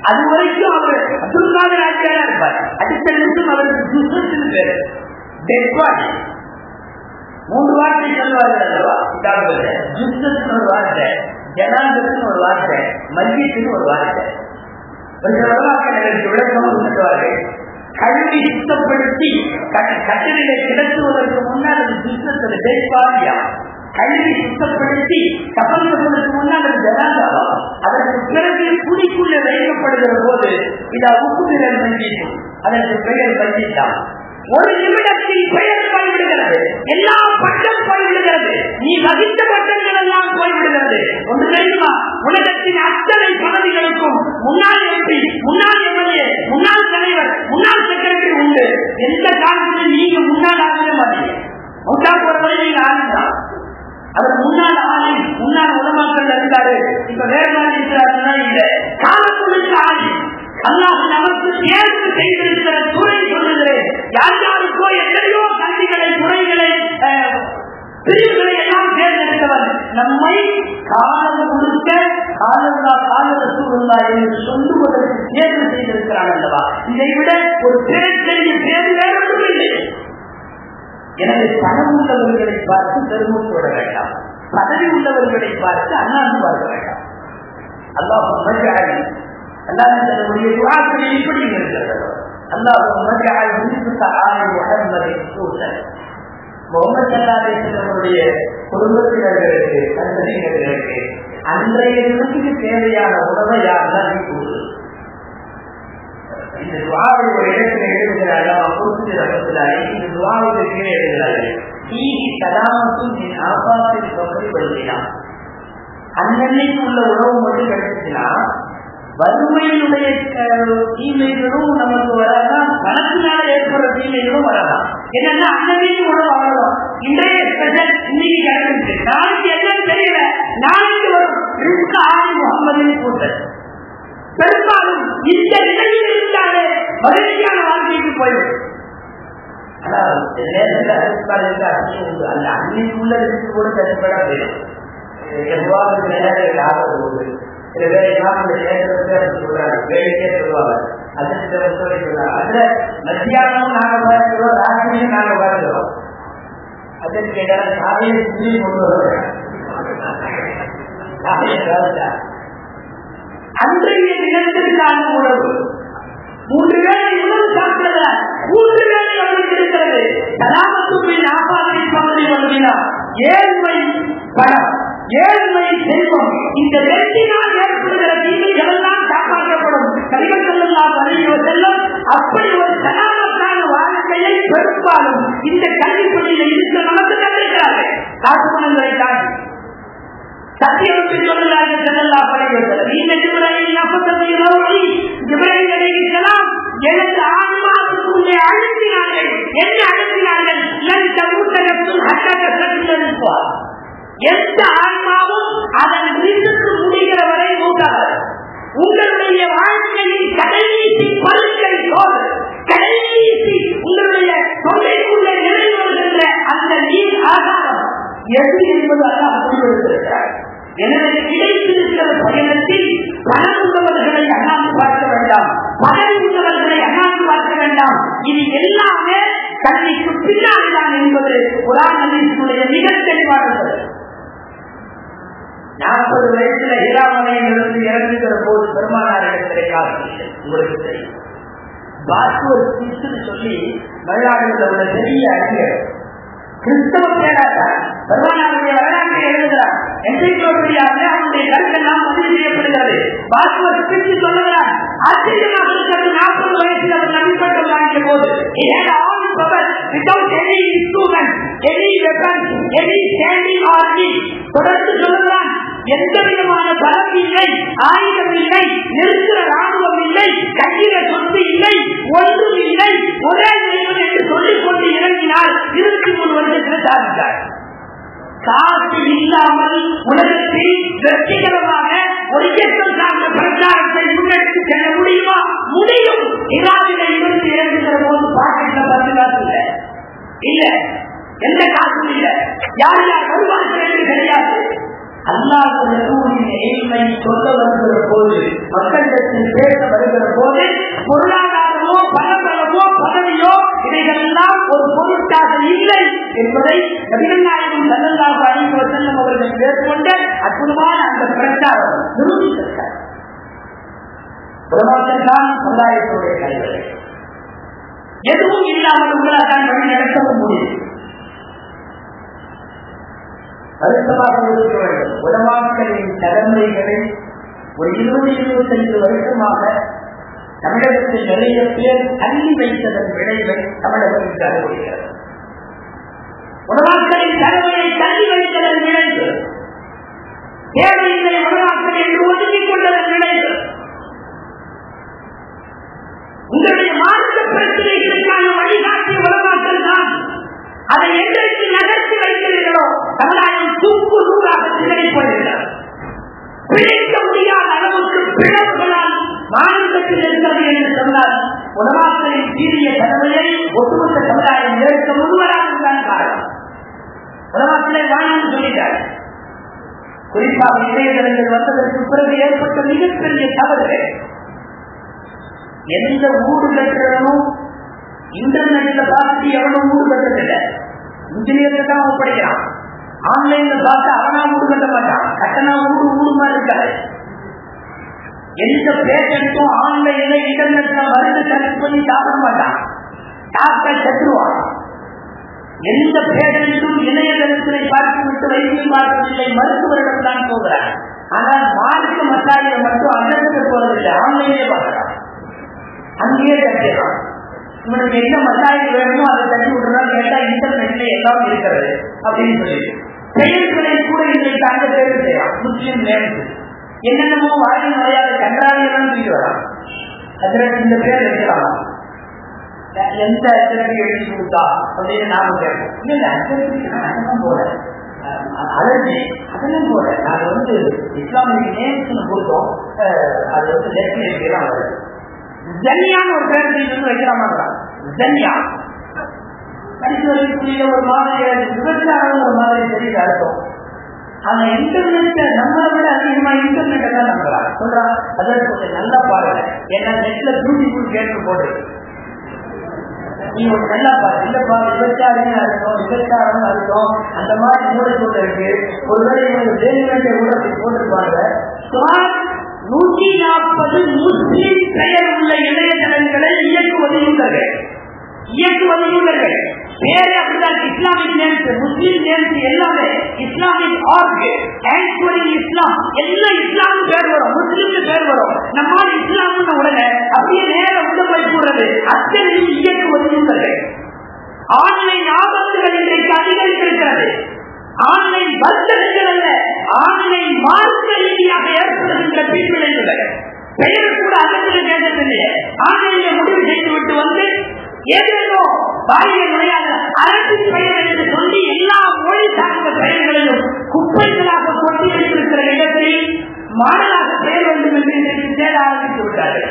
அது வரைக்கும் அவர் அப்துல் காதர் ஆட்சியாளா இருப்பார். அடுத்த நிமிஷம் அவருக்கு பேரு டெட்பாடி. 3 வார்த்தை சொல்வார்கள் அல்லவா ஜுஸ்ன்னு ஒரு வார்த்தை, ஜனாதத்துன்னு ஒரு வார்த்தை, மல்லியத்துன்னு ஒரு வார்த்தை. விளக்கம் சொல்லுவார்கள். கல்வி சுத்தப்படுத்தி கட்டளையை கிடத்துவதற்கு முன்னால் அது ஜுஸ்னத்தில் டெட்பாடியா, கல்வி சுத்தப்படுத்தி கப்பல்களுக்கு முன்னால் அது ஜனாதாவா, அதற்கு பிறகு குடிக்குள்ள வைக்கப்படுகிற போது இதா உப்பு நிறம் மஞ்சிக்கும், அதற்கு பெயர் மஞ்சித்தான். ஒரு நிமிடத்தில் பெயர் போய்விடுகிறது, எல்லா பட்டம் போய்விடுகிறது, நீ வகித்த பட்டங்கள் எல்லாம் போய்விடுகிறது. ஒன்று தெரியுமா, உலகத்தின் அத்தனை பதவிகளுக்கும் முன்னாள் எம்பி, முன்னாள் எம்எல்ஏ, முன்னாள் தலைவர், முன்னாள் செக்ரட்டரி உண்டு. எந்த காலத்திலும் நீங்க முன்னாள் ஆகவே மாட்டீங்க. முன்னாள் போறவரை நீங்க ஆளுதான். அதற்கு முன்னாள் ஆளி, முன்னாள் உலமாக்கள் இருந்தாரு, இப்ப வேற மாதிரி இருக்கிறாருன்னா இல்லை. காலத்துக்கு ஆளி அல்லாஹ் நமக்கு தேர்வு செய்திருக்கிற துறை சொல்லுகிறேன். யார் யாருக்கோ எத்தனையோ கல்விகளை, துறைகளை, பிரிவுகளை எல்லாம் தேர்ந்தெடுத்தவர் நம்மை காலம் கொடுக்க காலரசூலுல்லாஹ் என்று சொல்லுவதற்கு தேர்வு செய்திருக்கிறார் அல்லவா. இதை விட ஒரு பெரிய தேர்வு வேறொன்றும் இல்லை. எனவே பணம் உள்ளவர்களை பார்த்து பெருமூச்சு விட வேண்டாம், பதவி உள்ளவர்களை பார்த்து அண்ணாந்து பார்க்க வேண்டாம். அல்லாஹ் மஜ்அல் அல்லாஹ் தன்னுடைய துஆக்களில் இப்படி இருக்கிறது. அல்லாஹ் மஜ்அல் மிஸ்ஸ ஆலி முஹம்மது சூசன். முஹம்மது ஸல்லல்லாஹு அலைஹி வஸல்லம் குடும்பத்தினர்களுக்கு, சந்ததியினர்களுக்கு அன்றைய தினத்துக்கு தேவையான உணவை யாருதான் கொடுத்து இந்த துஆவை ஒரு இடத்தில் எழுதுகிறார்கள். குறித்து ரகத்திலாய் இந்த துஆவுக்கு கீழே எழுதுகிறார்கள். அன்னைக்கு உள்ள உணவு மட்டும் கிடைச்சுன்னா வறுமையினுடைய தீமைகளும் நமக்கு வரலாம், பணத்தினால ஏற்படுற தீமைகளும் வரலாம். என்னன்னா அன்னைக்கு உணவு அவ்வளவுதான். இன்றைய ஸ்பெஷல் இன்னைக்கு கிடக்கு, நாளைக்கு என்னன்னு தெரியல, நாளைக்கு வரும் ரிஸ்க் ஆதி முகமதின் கூட்டல். பெரும்பாலும் இந்த நிலையில் இருந்தாலே மகிழ்ச்சியான வாழ்க்கைக்கு போயிடும். அந்த அன்னைக்குள்ள இருக்கு கூட தனிப்பட போயிடும். சில பேர் சொல்றாங்க, வேலைக்கே சொல்லுவாங்க, அதுல மத்தியானம் நாங்க பார்க்கிறோம், ராத்திரியும் நாங்க பார்க்கிறோம். அதற்கு கேட்டால காலையில சுற்றி கொண்டு வருவாங்க. அன்றைய தினத்திற்கான உணவு 3 வேளை உணவு சாப்பிடுகிறார். 3 வேளை அவருக்கு இருக்கிறது. சலாமத்துப்பின் ஆபாதை பகுதி வருகிறார். ஏழ்மை பணம், ஏழ்மை செல்வம், இந்த 2 நாள் ஏற்படுகிற தீமைகள் எல்லாம் காப்பாற்றப்படும். கலிமத்தெல்லாம் வரையோ செல்லும். அப்படி ஒரு சலாமத்தான வாழ்க்கையை பெரும்பாலும் இந்த கல்விப்பள்ளியில் இருக்க நமக்கு தந்திருக்கிறார்கள். காசு பணங்களை தாண்டி சத்தியத்தை சொல்லுகிறார்கள். செல்லலாம் படைகள் எனது ஆன்மாவுக்கு உள்ளே அழுத்தினார்கள். என்ன அழுத்தினார்கள்? எந்த ஆன்மாவும் அதன் ரிசுக்கு முடிகிற வரை மூட்டாது. உங்களுடைய வாழ்க்கையின் கடைசி பருக்கை போது, கடைசி உங்களுடைய தொகைக்குள்ளே நிறைவேறுகின்ற அந்த நீர் ஆதாரம் எது என்பது அல்லாஹ் புரிந்திருக்கிறார். எனவே கிடைத்திருக்கிற பயணத்தில் பணம் உள்ளவர்களை அண்ணாந்து பார்க்க வேண்டாம், பதவி உள்ளவர்களை அண்ணாந்து பார்க்க வேண்டாம். இது எல்லாமே கல்விக்கு பின்னால்தான் என்பது குர்ஆன் ஹதீஸுடைய மிக தெளிவானது. 40 வயசுல ஹிராமலையிலிருந்து இறங்குகிற போது பெருமானாரிடத்திலே காரணம் உங்களுக்கு தெரியும். பாஸ்வர் சொல்லி மலையாளத்தில் உள்ள பெரிய அறிஞர், கிறிஸ்தவ பேராட்டார், பெருமானாருடைய வரலாற்றை எழுதுகிறார். என்சைக்ளோபீடியாவில் அவருடைய கருத்தெல்லாம் பதிவு செய்யப்படுகிறது. பாஸ்வர் பிரித்து சொல்லுகிறார், ஆச்சரியமாக இருக்கிறது. 40 வயசில் அவர் நம்பிப்பட்டம் வாங்கிய போது தொடர்ந்து சொல்லுகிறான், எந்த விதமான பலம் இல்லை, ஆயுதம் இல்லை, நிறுத்துற ராணுவம் இல்லை, கையில சொத்து இல்லை, ஒன்றும் இல்லை, ஒரே நிலையம் என்று சொல்லிக் கொண்டு இறங்கினால் 23 வருடத்தில் சாதித்தார். காசு இல்லாமல் உலகத்தில் வெற்றிகரமாக ஒரு இயக்கம் சார்ந்த பிரச்சாரத்தை முன்னெடுத்து செல்ல முடியுமா? முடியும். இராவில இருந்து இறங்குகிற போது பாக்கெட்ல 10 காசு இல்லை, இல்ல எந்த காசும் இல்லை. யார் யார் வருவார்கள் என்று தெரியாது. அல்லாஹ் எளிமை சொல்ல வருகிற போது, மக்களிடத்தில் பேச வருகிற போது, பொருளாதாரமோ பணபலமோ பதவியோ இவைகளெல்லாம் ஒரு பொருட்டாக இல்லை என்பதை நபிகள் நாயகம் ஸல்லல்லாஹு அலைஹி வஸல்லம் அவர்கள் மேற்கொண்ட அற்புதமான அந்த பிரச்சாரம் நிரூபித்திருக்கிறார். பிரமாசம்தான் சமுதாயத்துடைய கைகள். எதுவும் இல்லாமல் உங்களால் தான் வழி நடத்தவும் முடியும். வருத்தமாக இருக்க வேண்டும். உலமாக்களின் தலைமுறைகளை ஒரு 20-25 வருஷமாக தமிழகத்தில் நிறைய பேர் தள்ளி வைத்ததன் விளைவை தமிழகத்தில் அனுபவிக்கிறது. உலமாக்களின் தலைமுறை தள்ளி வைத்ததன் விளைவு, தேவையில்லை உலமாக்கள் என்று ஒதுக்கிக் கொண்டதன் விளைவு, உங்களுடைய மார்க்க பிரச்சனைகளுக்கான வழிகாட்டிய உலமாக்கள் தான். அதை எங்களுக்கு நகர்த்தி வைக்கிறீர்களோ சமுதாயம் தூக்கு நூறாக சிதறிப்படுகிறார். பிழைக்க முடியாத அளவுக்கு பிளவுகளால் மாநிலத்தில் இருக்கிறது என்று சொன்னால் உலமாக்களின் சீரிய கடமையை ஒட்டுமொத்த சமுதாயம் ஏற்க முன்வராதுதான் காரணம். உலமாக்களை வாங்கன்னு சொல்லிட்டார். குறிப்பாக இணையதளங்கள் வந்ததற்கு பிறகு ஏற்பட்ட மிகப்பெரிய தவறு, எந்த ஊடு கட்டுறதும் இன்டர்நெட்ல பார்த்து எவனும் ஊடு கட்டுறதில்லை. இன்ஜினியருக்கு தான் ஒப்படைக்கிறான். ஆன்லைன்ல பார்த்து அவனா ஊடு கட்ட மாட்டான். கட்டணா ஊடுமா இருக்காது. எந்த பேஷண்ட்டும் ஆன்லைன்ல இன்டர்நெட்ல மருந்து கனெக்ட் பண்ணி சாப்பிட மாட்டான். டாக்டர் செத்துருவான். எந்த பேஷண்ட்டும் இணையதளத்தினை பார்த்து விட்டு வைத்தியம் பார்க்கவில்லை, மருத்துவரிடம் தான் போகிறார். ஆனால் மார்க்க மசாலையை மட்டும் அந்தத்துக்கு போறதில்லை, ஆன்லைனே பார்க்கிறான், அங்கேயே கட்டிடலாம். இவனுக்கு என்ன மசாயில் வேணுமோ அதை தட்டி விட்டுறான். கேட்டா இன்டர்நெட்ல எல்லாம் இருக்கிறது அப்படின்னு சொல்லி பெயர்களை கூட இன்றைக்கு அந்த பேரு செய்யலாம். முஸ்லிம் நேம்ஸ் என்னென்னமோ வாயில் நுழையாத கன்றாவியெல்லாம் தூக்கி வரலாம். அதுல இந்த பேர் வைக்கலாம். எந்த அச்சரடி எழுதி கொடுத்தா அப்படின்னு நாம கேட்போம். இல்ல அச்சரடி அதெல்லாம் போல அலர்ஜி அதெல்லாம் போல நாங்க இஸ்லாமிய நேரத்துல கொடுத்தோம். அது லெஃப்ட்லாம் வருது. ஜன்யான்னு ஒரு பேர் வைக்கிறாங்க. ஜன்யா கடைசி வரைக்கும் ஒரு மாதிரி விபச்சாரம் ஒரு மாதிரி தெரியுது அர்த்தம். அந்த இன்டர்நெட்டை நம்மளை விட அதிகமா இன்டர்நெட்டை தான் நம்புறாங்க சொல்றாங்க. அதற்கு கொஞ்சம் நல்லா பாருங்க. ஏன்னா நெட்ல பியூட்டிஃபுல் கேட்டு போடு நீங்க நல்லா பாருங்க. இல்லப்பா விபச்சாரம் அர்த்தம் விபச்சாரம் அர்த்தம் அந்த மாதிரி மூட சொல்ல இருக்கு. ஒருவேளை இவங்க வேணுமெண்டே கூட அப்படி போட்டுருப்பாங்க. 140 முஸ்லிம் பெயர் உள்ள இணையதளங்களை இயக்குவதையுள்ளர்கள் பேரே அப்படிதான். இஸ்லாமிக் நேம்ஸ் முஸ்லிம் நேம்ஸ் எல்லாமே இஸ்லாமிக் ஆர்க் ஆன்சரிங் இஸ்லாம் எல்லாம் இஸ்லாம் பேர் வரும், முஸ்லிம் பேர் வரும். நம்மால் இஸ்லாம்னு உடனே அப்படியே நேரம் உள்ள போய் கூடுறது. அத்தனையும் இயக்குவதையுள்ளர்கள். ஆன்லைன் ஆபத்துகள் இன்றைக்கு அதிகரித்திருக்கிறது. ஆன்லைன் வர்த்தகங்கள் அல்ல, ஆன்லைன் மார்க்க ரீதியாக ஏற்படுகின்ற பின்விளைவுகள். பெயர் கூட அதற்கு கேட்டதில்லையே. ஆன்லைன்ல முடிவு செய்து விட்டு ஏதேதோ வாயிலை நுழையாத அரசு பெயர்கள் என்று சொல்லி எல்லா மொழி சார்ந்த பெயர்களையும் குப்பைகளாக கொட்டி வைத்திருக்கிற இடத்தில் மாடலாக பெயர் வேண்டும் என்று தேட ஆரம்பித்து விட்டார்கள்.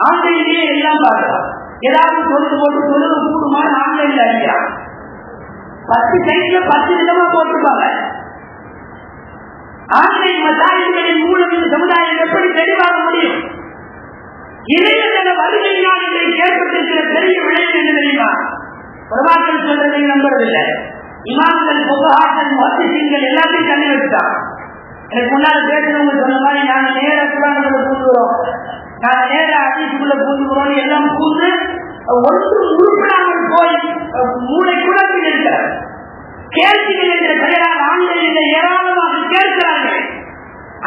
ஆன்லைன்லேயே எல்லாம் பார்க்கலாம். ஏதாவது போட்டு தொழுது கூடுமான ஆன்லைன்ல அடிக்கிறான். 10 சைட்ல 10 விதமா போட்டிருப்பாங்க. ஆன்லைன் மசாயங்களின் மூலம் இந்த சமுதாயம் எப்படி தெளிவாக முடியும்? இளைஞர்கள வறுமையினால் இன்றைக்கு ஏற்பட்டிருக்கிற பெரிய விளைவு என்ன தெரியுமா? பிரபாகரன் சொல்றதை நம்புறதில்லை. இமாம்கள் புகார்கள் மொத்தங்கள் எல்லாத்தையும் தண்ணி வச்சுட்டாங்க. எனக்கு முன்னாடி பேசுறவங்க சொன்ன மாதிரி நாங்க நேர புராணங்களை பூந்துக்கிறோம், நாங்க நேர அதிசுக்குள்ள பூந்துக்கிறோம் எல்லாம் பூந்து ஒன்று உருப்படாமல் போய் மூளை குழப்பில் இருக்கிறார். கேள்விகள் என்ற பெயரால் ஆண்களில் ஏராளமாக கேட்கிறார்கள்.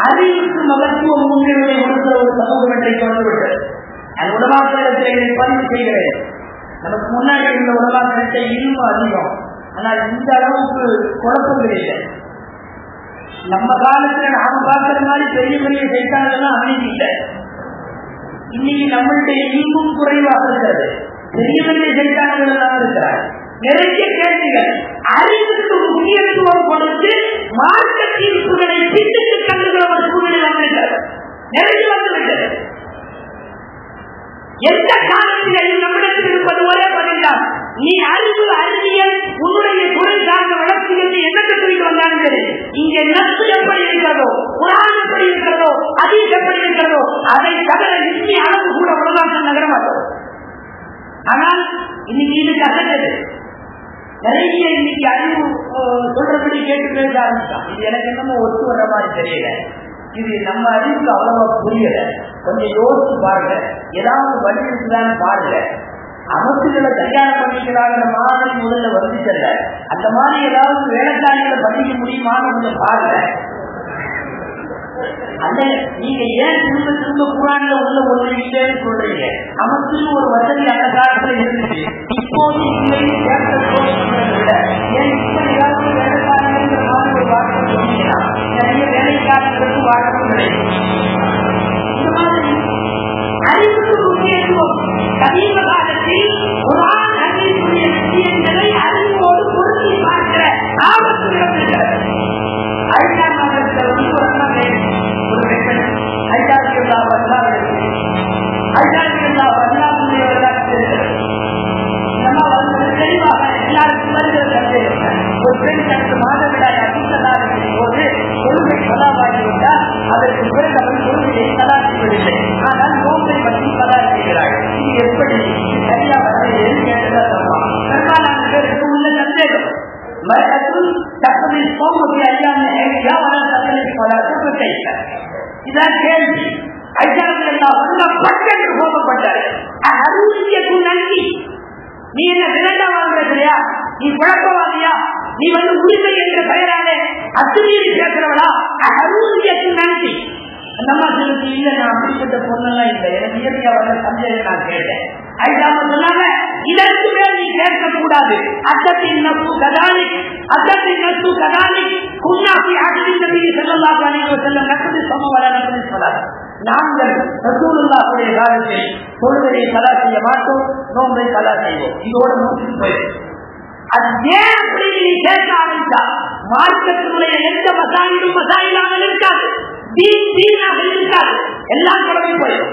அறிவுக்கு மகத்துவம் முன்னுரிமை கொடுக்கிற ஒரு சமூகம் இன்றைக்கு வந்துவிட்டது. அந்த உலமாக்களத்தை பதிவு செய்கிறேன். நமக்கு முன்னாடி உள்ள உலமாக்களத்தை இன்னும் அதிகம். ஆனால் இந்த அளவுக்கு குழப்பங்கள் இல்லை. நம்ம காலத்துல நாம பார்க்கிற மாதிரி பெரிய பெரிய சைத்தானெல்லாம் அமைதி இல்லை. இன்னைக்கு நம்மளுடைய இன்னும் குறைவாக இருக்கிறது. பெரிய பெரிய சைத்தானங்கள் எல்லாம் இருக்கிறார். நிறைய கேள்விகள் அறிவுக்கு முக்கியத்துவம் கொடுத்து மார்க்க தீர்ப்புகளை பின்னுக்கு கண்டுகிற ஒரு சூழ்நிலை வந்திருக்கிறது. நிறைய வந்துவிட்டது. எந்த காலத்திலையும் நம்மிடத்தில் இருப்பது ஒரே பதில்தான். நீ அறிவு அறிவியல் உன்னுடைய துறை சார்ந்த வளர்ச்சிகள் என்னத்தை சொல்லிட்டு வந்தாலும் சரி, இங்கே நட்பு எப்படி இருக்கிறதோ, குரான் எப்படி இருக்கிறதோ, அதீஸ் எப்படி இருக்கிறதோ, அதை தவிர இந்திய அளவு கூட உலகம் நகரமாட்டோம். ஆனால் இன்னைக்கு இது கசட்டது. நிறைய இன்னைக்கு அறிவு சொல்றபடி கேட்டு பேச ஆரம்பிச்சான். இது எனக்கு என்னமோ ஒத்து வர்ற மாதிரி தெரியல. இது நம்ம அறிவுக்கு அவ்வளவா புரியல. கொஞ்சம் யோசிச்சு பாருங்க. ஏதாவது வழி இருக்குதான்னு பாருங்க. அமைப்புகளை தயார் பண்ணிக்கிறாங்கிற மாதிரி முதல்ல வந்துச்சல்ல, அந்த மாதிரி ஏதாவது வேலைக்காரிகளை பண்ணிக்க முடியுமான்னு கொஞ்சம் பாருங்க. அந்த நீங்க ஏன் திரும்ப திரும்ப குரான்ல உள்ள ஒன்றிட்டேன்னு சொல்றீங்க? அமைப்புன்னு ஒரு வசதி அந்த காலத்துல இருந்துச்சு, இப்போது இல்லைன்னு ஏன் இப்ப ஏதாவது வேலைக்காரங்கிற மாதிரி ஒரு வார்த்தை சொன்னீங்கன்னா நிறைய வேலைக்காரங்களுக்கு வாழ்க்கை கிடைக்கும். இந்த மாதிரி அறிவுக்கு முக்கியத்துவம் சமீப காலத்தில் குரான் அறிவுடைய விஷயங்களை அறிவோடு பொருத்தி பார்க்கிற ஆபத்து நடந்திருக்கிறது. ஐந்தாம் மாதத்தில் ஒரு ஒரு பெண் ஐந்தாயிரத்தி தெளிவாக எல்லாருக்கும் வருகிறது. ஒரு பெண் தனக்கு மாதவிடாய் அபிசலாவின் போது பொறுமை கலாவாகிவிட்டால் அதற்கு பிறகு அவள் பொறுமையை கலாச்சிவிடவில்லை. ஆனால் நோக்கை பற்றி கலாச்சிக்கிறாள். இது எப்படி சரியா வரவில்லை கேட்டதா சொல்லலாம். பெரும்பாலான பேருக்கு உள்ள சந்தேகம் இதான் கேள்வி. நன்றி. நீ என்ன விரண்டா வாழ்ந்தியா? நீ குழப்பவாதியா? நீ உரிமை என்ற பெயராலே அத்துமீறி பேசுறவளா? நன்றி. அந்த மாதிரி இல்ல, நான் அப்படிப்பட்ட பொண்ணெல்லாம் இல்லை, எனக்கு இயற்கையா வந்த சந்தேகம் நான் கேட்டேன். ஐந்தாம சொன்னாங்க, இதற்கு மேல் நீ கேட்கக்கூடாது. அத்தத்தின் நப்பு கதாலி குன்னாசி ஆட்சி செல்லலாம் செல்லும் நக்கது சம வர நக்கது சொல்லாது. நாங்கள் ரசூலுல்லாஹுடைய காலத்தில் தொழுகையை கலா செய்ய மாட்டோம், நோன்பை கலா செய்வோம். இதோட முடிச்சுட்டு போயிடும். அது ஏன் அப்படி நீ கேட்க ஆரம்பித்தா மார்க்கத்தினுடைய எந்த மசாயிலும் மசாயிலாக இருக்காது, தீனாக இருக்காது, எல்லாம் குழம்பு போயிடும்.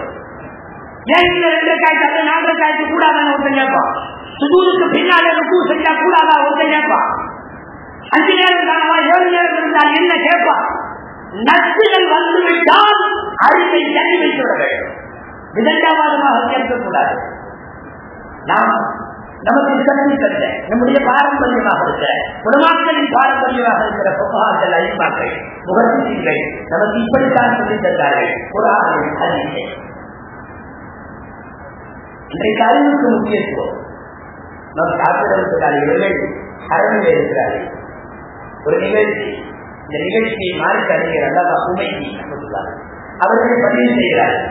ஏன் இந்த 2 காய்ச்சாது 4 காய்ச்சி கூடாதான்னு ஒருத்தன் கேட்பான். சுஜூதுக்கு பின்னாலே ருக்கு செஞ்சா கூடாதா ஒருத்தன் கேட்பான். 5 நேரம் தானவா 7 நேரம் இருந்தால் என்ன கேட்பான். நச்சுகள் வந்துவிட்டால் அறிவை தள்ளி வைத்து விட வேண்டும். விதண்டாவாதமாக கேட்கக்கூடாது. நாம் நமக்கு கல்வி தந்த நம்முடைய பாரம்பரியமாக இருக்க உலமாக்களின் பாரம்பரியமாக இருக்கிற புகார்கள் அழிப்பார்கள் முகத்திகள் நமக்கு இப்படித்தான் சொல்லி தந்தார்கள். குர்ஆனில் ஹதீஸில் இன்றைக்கு அறிவுக்கு முக்கியத்துவம். நம் சாப்பிடுவதற்கான அரணில் இருக்கிறார்கள். ஒரு நிகழ்ச்சி, இந்த நிகழ்ச்சியை மார்க்க அறிஞர் அல்லாஹ் உமைதி அவர்களை பதிவு செய்கிறார்கள்.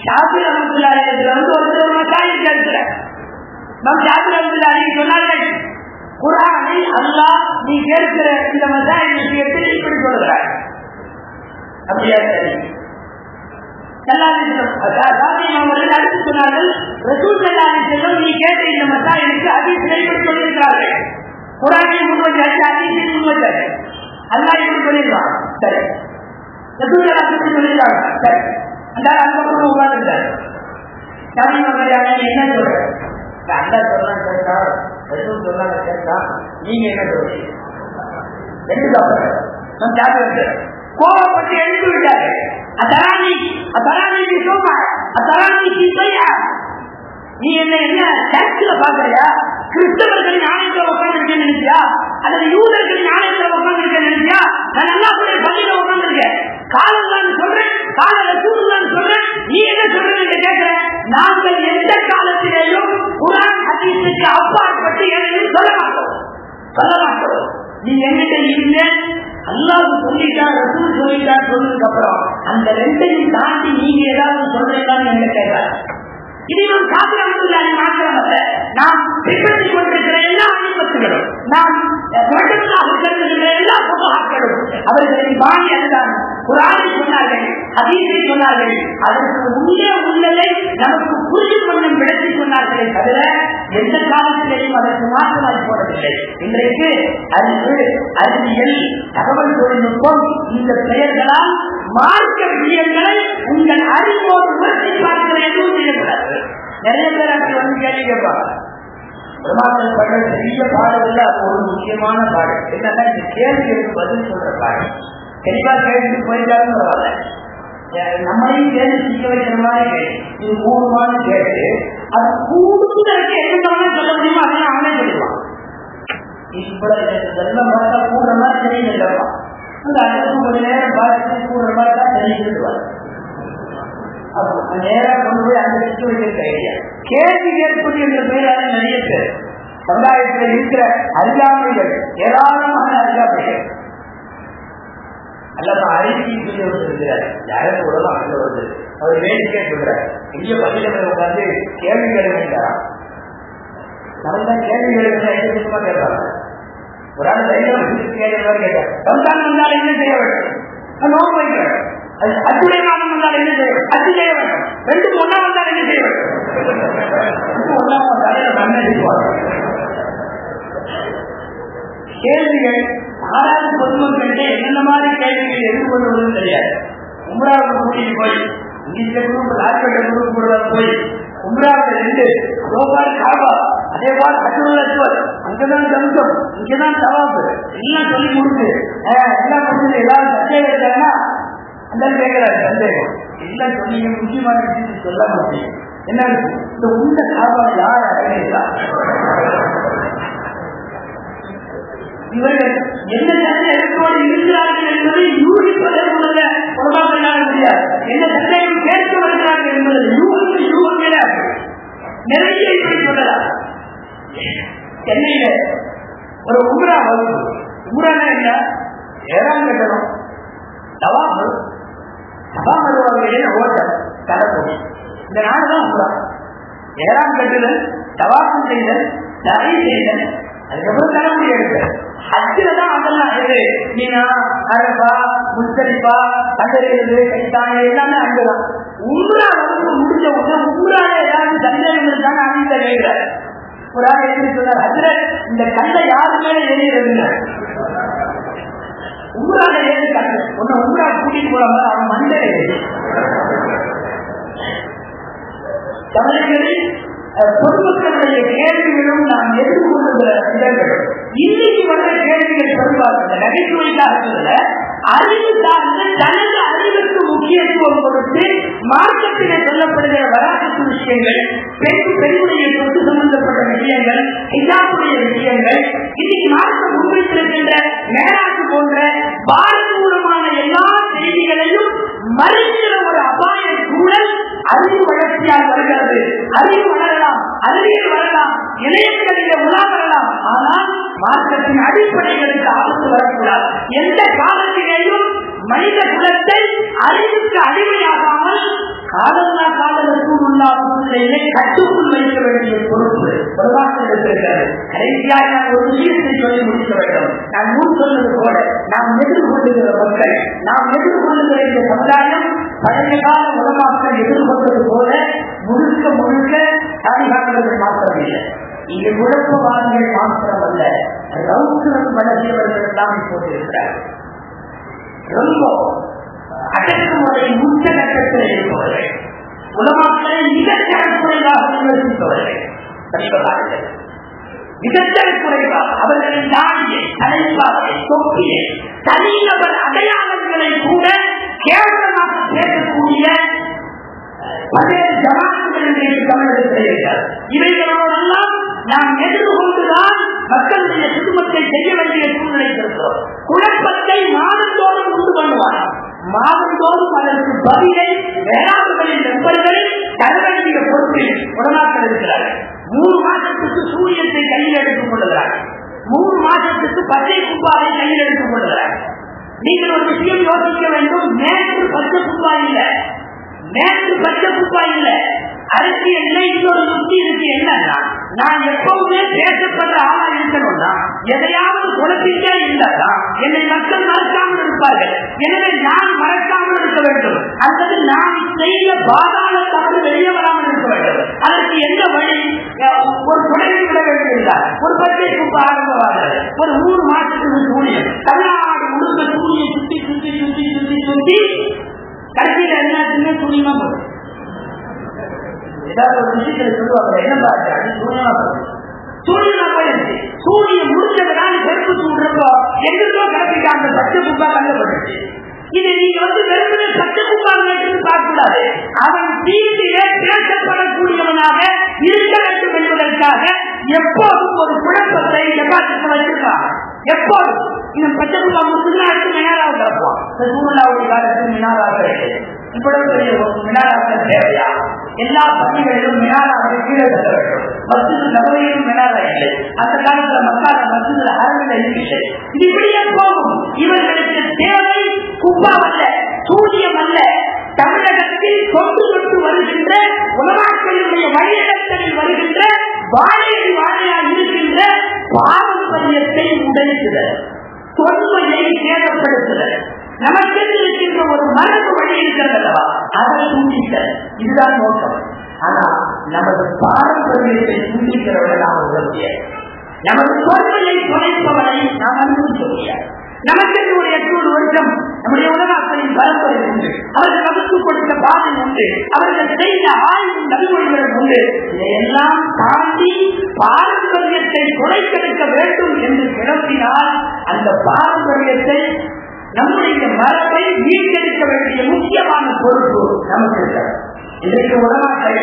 ஷாஃபி ரஹ்மத்துல்லாஹி ஒரு மசாயில் கேட்கிறார். நம் ஷாஃபி ரஹ்மத்துல்லாஹி சொன்னார்கள், குர்ஆனில் அல்லாஹ் நீ கேட்கிற இந்த மசாயில் விஷயத்தில் இப்படி சொல்கிறார். அப்படியா? சரி. அடுத்து சொன்னார்கள், ரசூல் ஸல்லல்லாஹு அலைஹி வஸல்லம் நீ கேட்ட இந்த மசாயிலுக்கு ஹதீஸில் இப்படி சொல்லியிருக்கிறார்கள். குர்ஆனில் முன்வச்சாச்சு, ஹதீஸில் முன்வச்சாச்சு. அல்லாஹ் இப்படி சொல்லியிருக்கான். சரி. ரசூல் ஸல்லல்லாஹு அலைஹி வஸல்லம் சொல்லியிருக்காங்க. சரி. அந்த அதுக்கப்புறம் உட்கார்ந்துட்டார். ஷாஃபி மகரியாக என்ன சொல்ற? அல்லாஹ் சொன்னாங்க கேட்டா, ரசூல் சொன்னாங்க கேட்டா, நீங்க என்ன சொல்றீங்க? ரெண்டு தப்பு. நம் ஷாஃபி வந்து கோபப்பட்டு எழுந்து விட்டார்கள். அத்தராணி சோமா அத்தராணி சீசையா, நீ என்ன சர்ச்சில் பாக்குறியா? கிறிஸ்தவர்களின் ஆணையத்தில் உட்கார்ந்து நினைச்சியா அல்லது யூதர்களின் ஆணையத்தில் உட்கார்ந்து நினைச்சியா? நான் அல்லாஹ்வுடைய பள்ளியில உட்கார்ந்துருக்கேன். காலம் தான் சொல்றேன், கால ரசூல் தான் சொல்றேன், நீ என்ன சொல்றேன்னு கேட்கிறேன். நாங்கள் எந்த காலத்திலேயும் குர்ஆன் ஹதீஸுக்கு அப்பாற்பட்டு எதையும் சொல்ல மாட்டோம். நீ எங்கிட்ட இருந்த அல்லாஹ் சொல்லிட்டா ரசூல் சொல்லிட்டா சொன்னதுக்கு அப்புறம் அந்த 2ஐயும் தாண்டி நீங்க ஏதாவது சொல்றீங்களான்னு என்ன கேட்காது. இதை நாம் சாத்தியமற்ற மாத்திரமல்ல, நாம் பின்பற்றிக் கொண்டிருக்கிற எல்லா அணிபத்துகளும், நாம் தொடர்பாக கருதுகிற எல்லா புகாக்களும் அவர்களின் பாணி அதுதான். குர்ஆனை சொன்னார்கள், ஹதீஸை சொன்னார்கள், அதற்கு உள்ளதை நமக்கு புரிந்து கொள்ளும் விளக்கி சொன்னார்களே தவிர எந்த காலத்திலேயும் அதற்கு மாற்றமாய் போனதில்லை. இன்றைக்கு அறிவியல், தகவல் தொழில்நுட்பம் இந்த பெயர்களால் மார்க்க விஷயங்களை உங்கள் அறிவோடு உணர்த்தி பார்க்கிற எதுவும் செய்யக்கூடாது. நிறைய பேர் அப்படி வந்து கேள்வி கேட்பாங்க. பெருமாள் பாடல் பெரிய பாடல்ல ஒரு முக்கியமான பாடல் என்னன்னா, இந்த கேள்விக்கு பதில் சொல்ற பாடல். தெளிவா கேள்விக்கு போயிட்டாலும் பரவாயில்ல, நம்மளையும் கேள்வி சிக்க வைக்கிற மாதிரி இது 3 மாதம் கேட்டு அது கூடுதலுக்கு என்னென்ன சொல்ல முடியுமோ அதெல்லாம் அவனே சொல்லுவான். இதெல்லாம் பார்த்தா கூடுற மாதிரி தெரியல, அந்த அடுத்து கொஞ்ச நேரம் பார்த்து கூடுற மாதிரி தான் தெரிஞ்சுடுவார். நேரம் கொண்டு போய் அந்த சிச்சுவேஷன் ஐடியா கேள்வி கேட்பது என்ற பெயரால நிறைய பேர் சமுதாயத்தில் இருக்கிற அறியாமைகள், ஏராளமான அறியாமைகள். அல்ல அறிக்கை இருக்கிறார். யாரும் உடலாம் அங்க வருது, அவர் வேடிக்கை சொல்றாரு. இங்கே பள்ளியில உட்காந்து கேள்வி கேட்கிறாரா? நம்ம கேள்வி கேட்கறதா கேட்பாங்க. ஒரு ஆள் கேட்கிறார், கேட்டார் ரம்ஜான் வந்தால் என்ன செய்ய வேண்டும்? நோன்பு வைக்க வேண்டும். அச்சுடைய மாதம் வந்தால் என்ன செய்ய வேண்டும்? அச்சு செய்ய வேண்டும். 2 ஒன்னா வந்தால் என்ன செய்ய வேண்டும்? ஒன்னா வந்தால் கேள்விகள் 6வது பொதுமக்களிடையே என்னென்ன மாதிரி கேள்விகள் எதிர்கொள்வதும் தெரியாது. உம்ராவுக்கு கூட்டிட்டு போய் இந்த குரூப் நாட்கட்ட குரூப் கூட போய் உம்ராவில் 2 ரோபார் காபா, அதே போல் அசுவல் அசுவல், அங்கதான் தம்சம், இங்கதான் தவாப்பு எல்லாம் சொல்லி கொடுத்து எல்லாம் கொடுத்து எல்லாரும் சந்தேகம் இருக்காங்கன்னா அந்த கேட்கிறாரு. சந்தேகம் எல்லாம் சொல்லி முக்கியமான விஷயத்தை சொல்ல மாட்டேன். என்ன இந்த உள்ள காபா யார் அடையா? இவர்கள் என்ன சந்தேகத்தோடு இருக்கிறார்கள் என்பதை யூகிப்பதற்கு உலகம் முடியாது. என்ன சந்தேகம் கேட்க வருகிறார்கள் என்பதை யூகிக்க நிறைய இப்படி சொல்லலாம். சென்னையில ஒரு உம்ரா வகுப்பு. உம்ரானா என்ன? ஏறாம் கட்டணும், தவாப், சபா மருவாவிலே ஓட்டம், கடப்போம். இந்த நாடுதான் உம்ரா. ஏறாம் கட்டுதல், தவாப்பு செய்தல், தரை செய்தல், அதுக்கப்புறம் தலைமுடி எடுத்தல், அச்சுலதான் அதெல்லாம் எது மீனா அரபா முஸ்தலிஃபா அசரேது கட்டாய எல்லாமே அங்குதான். உம்ரா வந்து முடிஞ்ச உடனே உம்ரால ஏதாவது சந்தேகம் இருக்காங்க அந்த கேட்கிறார். ஒரு ஆள் எப்படி சொன்னார், ஹஜ்ரத் இந்த கல்லை யாரு மேல ஏறிடுறதுங்க, உம்ரால ஏறி கல்லை ஒன்னு உம்ரா கூட்டிட்டு போறாங்க அவன் மண்டை தமிழர்களில் பொதுமக்களுடைய கேள்விகளும் நாம் எதிர்கொள்ளுகிற இடங்கள் இன்னைக்கு வந்த கேள்விகள் சொல்வார்கள். நகைச்சுவைக்காக அறிவு சார்ந்த தனது அறிவுக்கு முக்கியத்துவம் கொடுத்து மார்க்கத்திலே சொல்லப்படுகிற வராசத்து விஷயங்கள், பெண்ணுடைய சொத்து சம்பந்தப்பட்ட விஷயங்கள், ஹிஜாபுடைய விஷயங்கள், இன்னைக்கு மார்க்கம் முன்வைத்திருக்கின்ற மேலாக்கு போன்ற பாரதூரமான எல்லா செய்திகளையும் மறுக்கிற ஒரு அபாய சூழல் அறிவு வளர்ச்சியால் வருகிறது. அறிவு வளரலாம், அறிவியல் வரலாம், இணையங்களிலே உலா வரலாம், ஆனால் மார்க்கத்தின் அடிப்படைகளுக்கு ஆபத்து வரக்கூடாது. எந்த காலத்திலேயும் மனித குலத்தை அறிவுக்கு அடிமையாகாமல் காலல்லா காலத்திலே கட்டுக்குள் வைக்க வேண்டிய பொறுப்பு இருக்கிறது. கடைசியாக நான் ஒரு விஷயத்தை சொல்லி முடிக்க வேண்டும். நான் முன் சொன்னது போல நாம் எதிர்கொள்ளுகிற மக்கள், நாம் எதிர்கொள்ளுகிற இந்த சமுதாயம் பழைய கால உலமாக்கள் எதிர்கொண்டது போல முழுக்க முழுக்க தாலிகாரர்கள் மாத்திரமில்லை, இங்கு குழப்பவாதிகள் மாத்திரமல்ல, ரவுசுடன் வளர்ந்தவர்கள் எல்லாம் போட்டிருக்கிறார். ரொம்ப அடக்குமுறை உச்சகட்டத்தில் இருப்பவர்கள், உலமாக்களை மிகச்சரக்குறைவாக விமர்சிப்பவர்கள், மிகச்சரக்குறைவாக அவர்களின் தாடியை, தலைப்பாவை, தொப்பியை, தனிநபர் அடையாளங்களை கூட கேவலமாக பேசக்கூடிய பல்வேறு ஜமாத்துகளின் தமிழகத்தில் இருக்கிறார். இவைகளோடெல்லாம் நாம் எதிர்கொண்டுதான் மக்களுடைய குடும்பத்தை செய்ய வேண்டிய சூழ்நிலை இருக்கிறோம். குழப்பத்தை மாதந்தோறும் உண்டு பண்ணுவார். மாதந்தோறும் அதற்கு பதிலை வேளாண்மைகளின் நண்பர்களில் தர வேண்டிய பொறுப்பில் உடனாக்கள் இருக்கிறார்கள். 3 மாதத்துக்கு சூரியத்தை கையில் எடுத்துக் கொள்ளுகிறார்கள். 3 மாதத்துக்கு பச்சை குப்பாவை கையில் எடுத்துக் கொள்ளுகிறார்கள். நீங்கள் ஒரு விஷயம் யோசிக்க வேண்டும். நேற்று பச்சை குப்பா இல்லை, நேற்று பச்சை குப்பா இல்லை. அரசியல் இன்னொரு யுக்தி இருக்கு. என்னன்னா, நான் எப்பவுமே பேசப்படுற ஆளா இருக்கணும்னா எதையாவது குழப்பிட்டே இருந்தா என்னை மக்கள் மறக்காமல் இருப்பார்கள். எனவே நான் மறக்காமல் இருக்க வேண்டும், அல்லது நான் செய்த பாதாள தவறு வெளியே வராமல் இருக்க வேண்டும். அதற்கு எந்த வழி? ஒரு குடையை விட வேண்டியிருந்தார். ஒரு பச்சை குப்பை ஆரம்பமாகிறது. ஒரு 3 மாதத்துக்கு சூரியன் தமிழ்நாடு முழுக்க சூரியன் சுத்தி சுத்தி சுத்தி சுத்தி சுத்தி கடைசியில் என்ன சூரியமா போகும். ஏதாவது ஒரு விஷயத்துல சொல்லுவாங்க, என்ன பாரு சூரியனா போகுது, சூரியனா போயிடுச்சு. சூரியன் முடிஞ்சதுனால வெறுப்பு சூடுறப்போ எங்கோ கிளப்பிட்டாங்க, பச்சை குப்பா கண்டப்பட்டுச்சு. இதை நீங்க வெறுமனே பச்சை குப்பா பார்க்க கூடாது. அவன் தீர்த்திலே பேசப்படக்கூடியவனாக இருக்க வேண்டும் என்பதற்காக எப்போதும் ஒரு குழப்பத்தை எப்பாத்துக்கு வச்சிருக்காங்க. எப்போதும் இந்த பச்சை குப்பா முடிச்சுன்னா அடுத்து மினாராவை கிளப்புவான். சூழ்நாவுடைய காலத்தில் மினாராக இவ்வளவு மினாராக்கள் தேவையா? எல்லா பள்ளிகளிலும் மினாராவை கீழே தர வேண்டும். மஸ்ஜித் நபவியிலும் மினாரா இல்லை. அந்த காலத்துல மக்கால மஸ்ஜித் அரபில் இல்லை. இது இப்படியே போகும். இவர்களுக்கு தேவை குப்பாவல்ல, சூரியம் அல்ல. தமிழகத்தில் தொட்டு தொட்டு வருகின்ற உலமாக்களுடைய வழியிடங்களில் வருகின்ற வாழையடி வாழையாக இருக்கின்ற பாரம்பரியத்தை உடைத்துதல், தொன்மையை சேதப்படுத்துதல், நமக்கு இருக்கின்ற ஒரு மரபு வழி இருக்கிறதல்லவா, அதை சூழ்நிலை. இதுதான் நோக்கம். ஆனா நமது பாரம்பரியத்தை சூழ்நிலைக்கிறவரை நாம் உதவிய, நமது தொன்மையை தொலைப்பவரை நாம் அனுமதிக்க முடியாது. நமக்கு ஒரு 800 வருஷம் நம்முடைய உலகத்தின் பரம்பரை உண்டு. அவர்கள் நமக்கு கொடுத்த பாதை உண்டு. அவர்கள் செய்த ஆய்வு நபிமொழிகள் உண்டு. இதையெல்லாம் தாண்டி பாரம்பரியத்தை தொலைக்கெடுக்க வேண்டும் என்று கிளம்பினால் அந்த பாரம்பரியத்தை, நம்முடைய மரபை மீட்டெடுக்க வேண்டிய முக்கியமான பொறுப்பு நமக்கு இருக்கிறது. இதற்கு உலமாக்கள்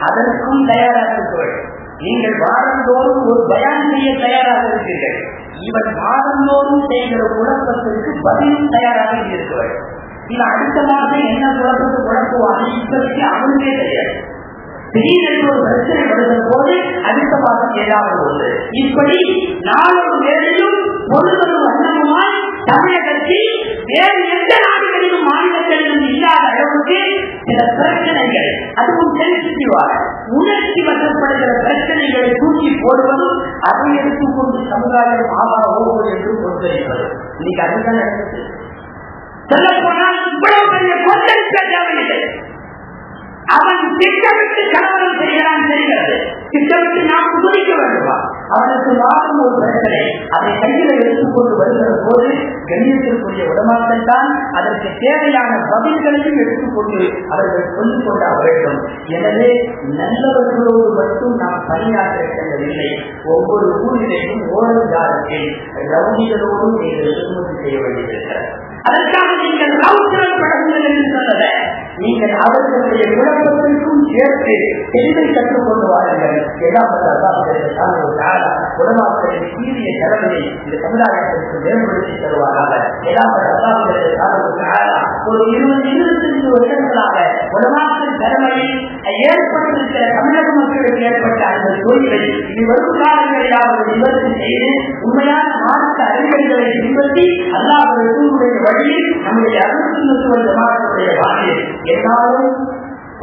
அதற்கும் தயாராக நீங்கள் வாரந்தோறும் ஒரு பயான் செய்ய தயாராக இருக்கிறீர்கள். இவன் வாரந்தோறும் செய்கிற குழப்பத்திற்கு பதிலும் தயாராக இருக்கிறார். இவன் அடுத்த மாதம் என்ன குழப்பத்தை குழப்புவாங்க இப்போதைக்கு அவனுக்கே தெரியாது. திடீரென்று ஒரு பிரச்சனை வருகிற போது அடுத்த மாதம் ஏதாவது ஒன்று. இப்படி நாளொரு வேலையும் பொருளும் வண்ணமுமாய் தமிழகத்தில் வேறு எந்த நாடுகளிலும் மாநிலங்களிலும் இல்லாத அளவுக்கு சில பிரச்சனைகள் அதுவும் சென்சிட்டிவாக உணர்ச்சி வசப்படுகிற பிரச்சனைகளை தூக்கி போடுவதும் அதை எடுத்துக்கொண்டு சமுதாயம் ஓடுவது என்று கொண்டிருக்கிறது. இன்னைக்கு அதுதான் நடக்குது. சொல்ல போனால் இவ்வளவு பெரிய கொந்தளிக்க தேவையில்லை. அவன் திட்டமிட்டு கணவன் செய்கிறான் தெரிகிறது. திட்டமிட்டு நாம் குதிக்க வேண்டுமா? அவனுக்கு மாறும் ஒரு பிரச்சனை அதை கையில எடுத்துக்கொண்டு வருகிற போது கண்ணியத்திற்குரிய உடமாக்கள் தான் அதற்கு தேவையான பதில்களையும் எடுத்துக்கொண்டு அவர்கள் சொல்லிக் கொள்ள வேண்டும். எனவே நல்லவர்களோடு மட்டும் நாம் பணியாற்ற செல்லவில்லை. ஒவ்வொரு ஊரிலேயும் ஓரம் ஜாதத்தில் ரவுடிகளோடும் நீங்கள் திருமதி செய்ய வேண்டியிருக்கிறது. அதற்காக நீங்கள் ரவுசரம் படங்கள் என்று சொன்னத நீங்கள் அவர்களுடைய குழப்பத்திற்கும் சேர்த்து தெளிவை கற்றுக்கொண்டு வாருங்கள். உடமாக்களின் சீரிய கடமையை இந்த சமுதாயத்திற்கு மேம்படுத்தி தருவாராக. ஒரு 20-25 வருடங்களாக உடமாக்கள் கடமையை ஏற்பட்டிருக்கிற தமிழக மக்களுக்கு ஏற்பட்ட அந்த தொழிலை இது வரும் காலங்களையாவது நிவர்த்தி செய்து உண்மையான மார்க்க அறிவுரைகளை பின்பற்றி அல்லாஹ்வுடைய வழியில் நம்முடைய அருள் ஜமாத்துடைய வாழ்வில் எல்லாரும்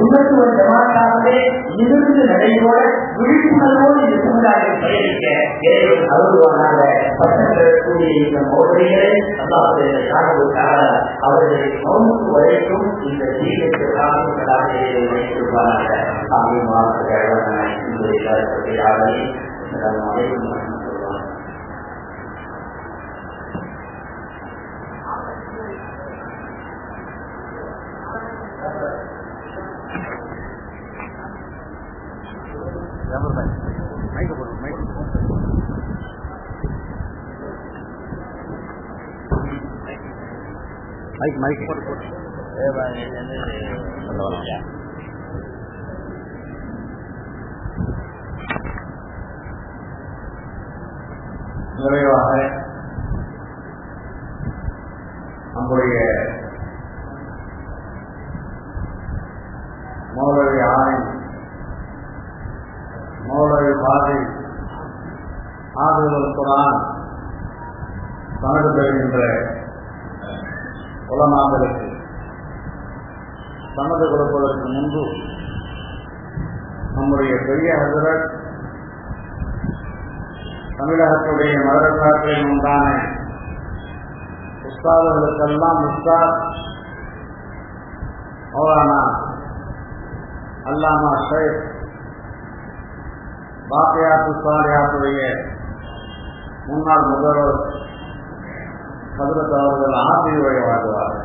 உண்மத்துவ ஜமாத்தாகவே நிமிர்ந்து நடைபோட விழிப்புணர்வோடு இந்த சமுதாயம் பயணிக்க இறைவன் அருள்வானாக. பட்டக்கூடிய இந்த மோதலிகளை அல்லாஹ்வுடைய அவர்களை மௌனுக்கு வரைக்கும் இந்த ஜீவனுக்கு காரணங்களாக வைத்திருப்பானாக. நிறைவாக நம்முடைய மௌலவி ஆலிம் மௌலவி பாதி ஆதரவு குர்ஆன் சனது பெறுகின்ற உலமாக்களுக்கு சனது கொடுப்பதற்கு முன்பு நம்முடைய பெரிய ஹஜ்ரத் தமிழகத்துடைய மதரசாக்களில் உண்டான உஸ்தாதுகளுக்கெல்லாம் உஸ்தாத் மௌலானா அல்லாமா ஷேக் பாக்கியாத்து சாலியாத்துடைய முன்னாள் முதல்வர் ஹஜ்ரத் அவர்கள் ஆசிரியரை வாழ்வார்கள்.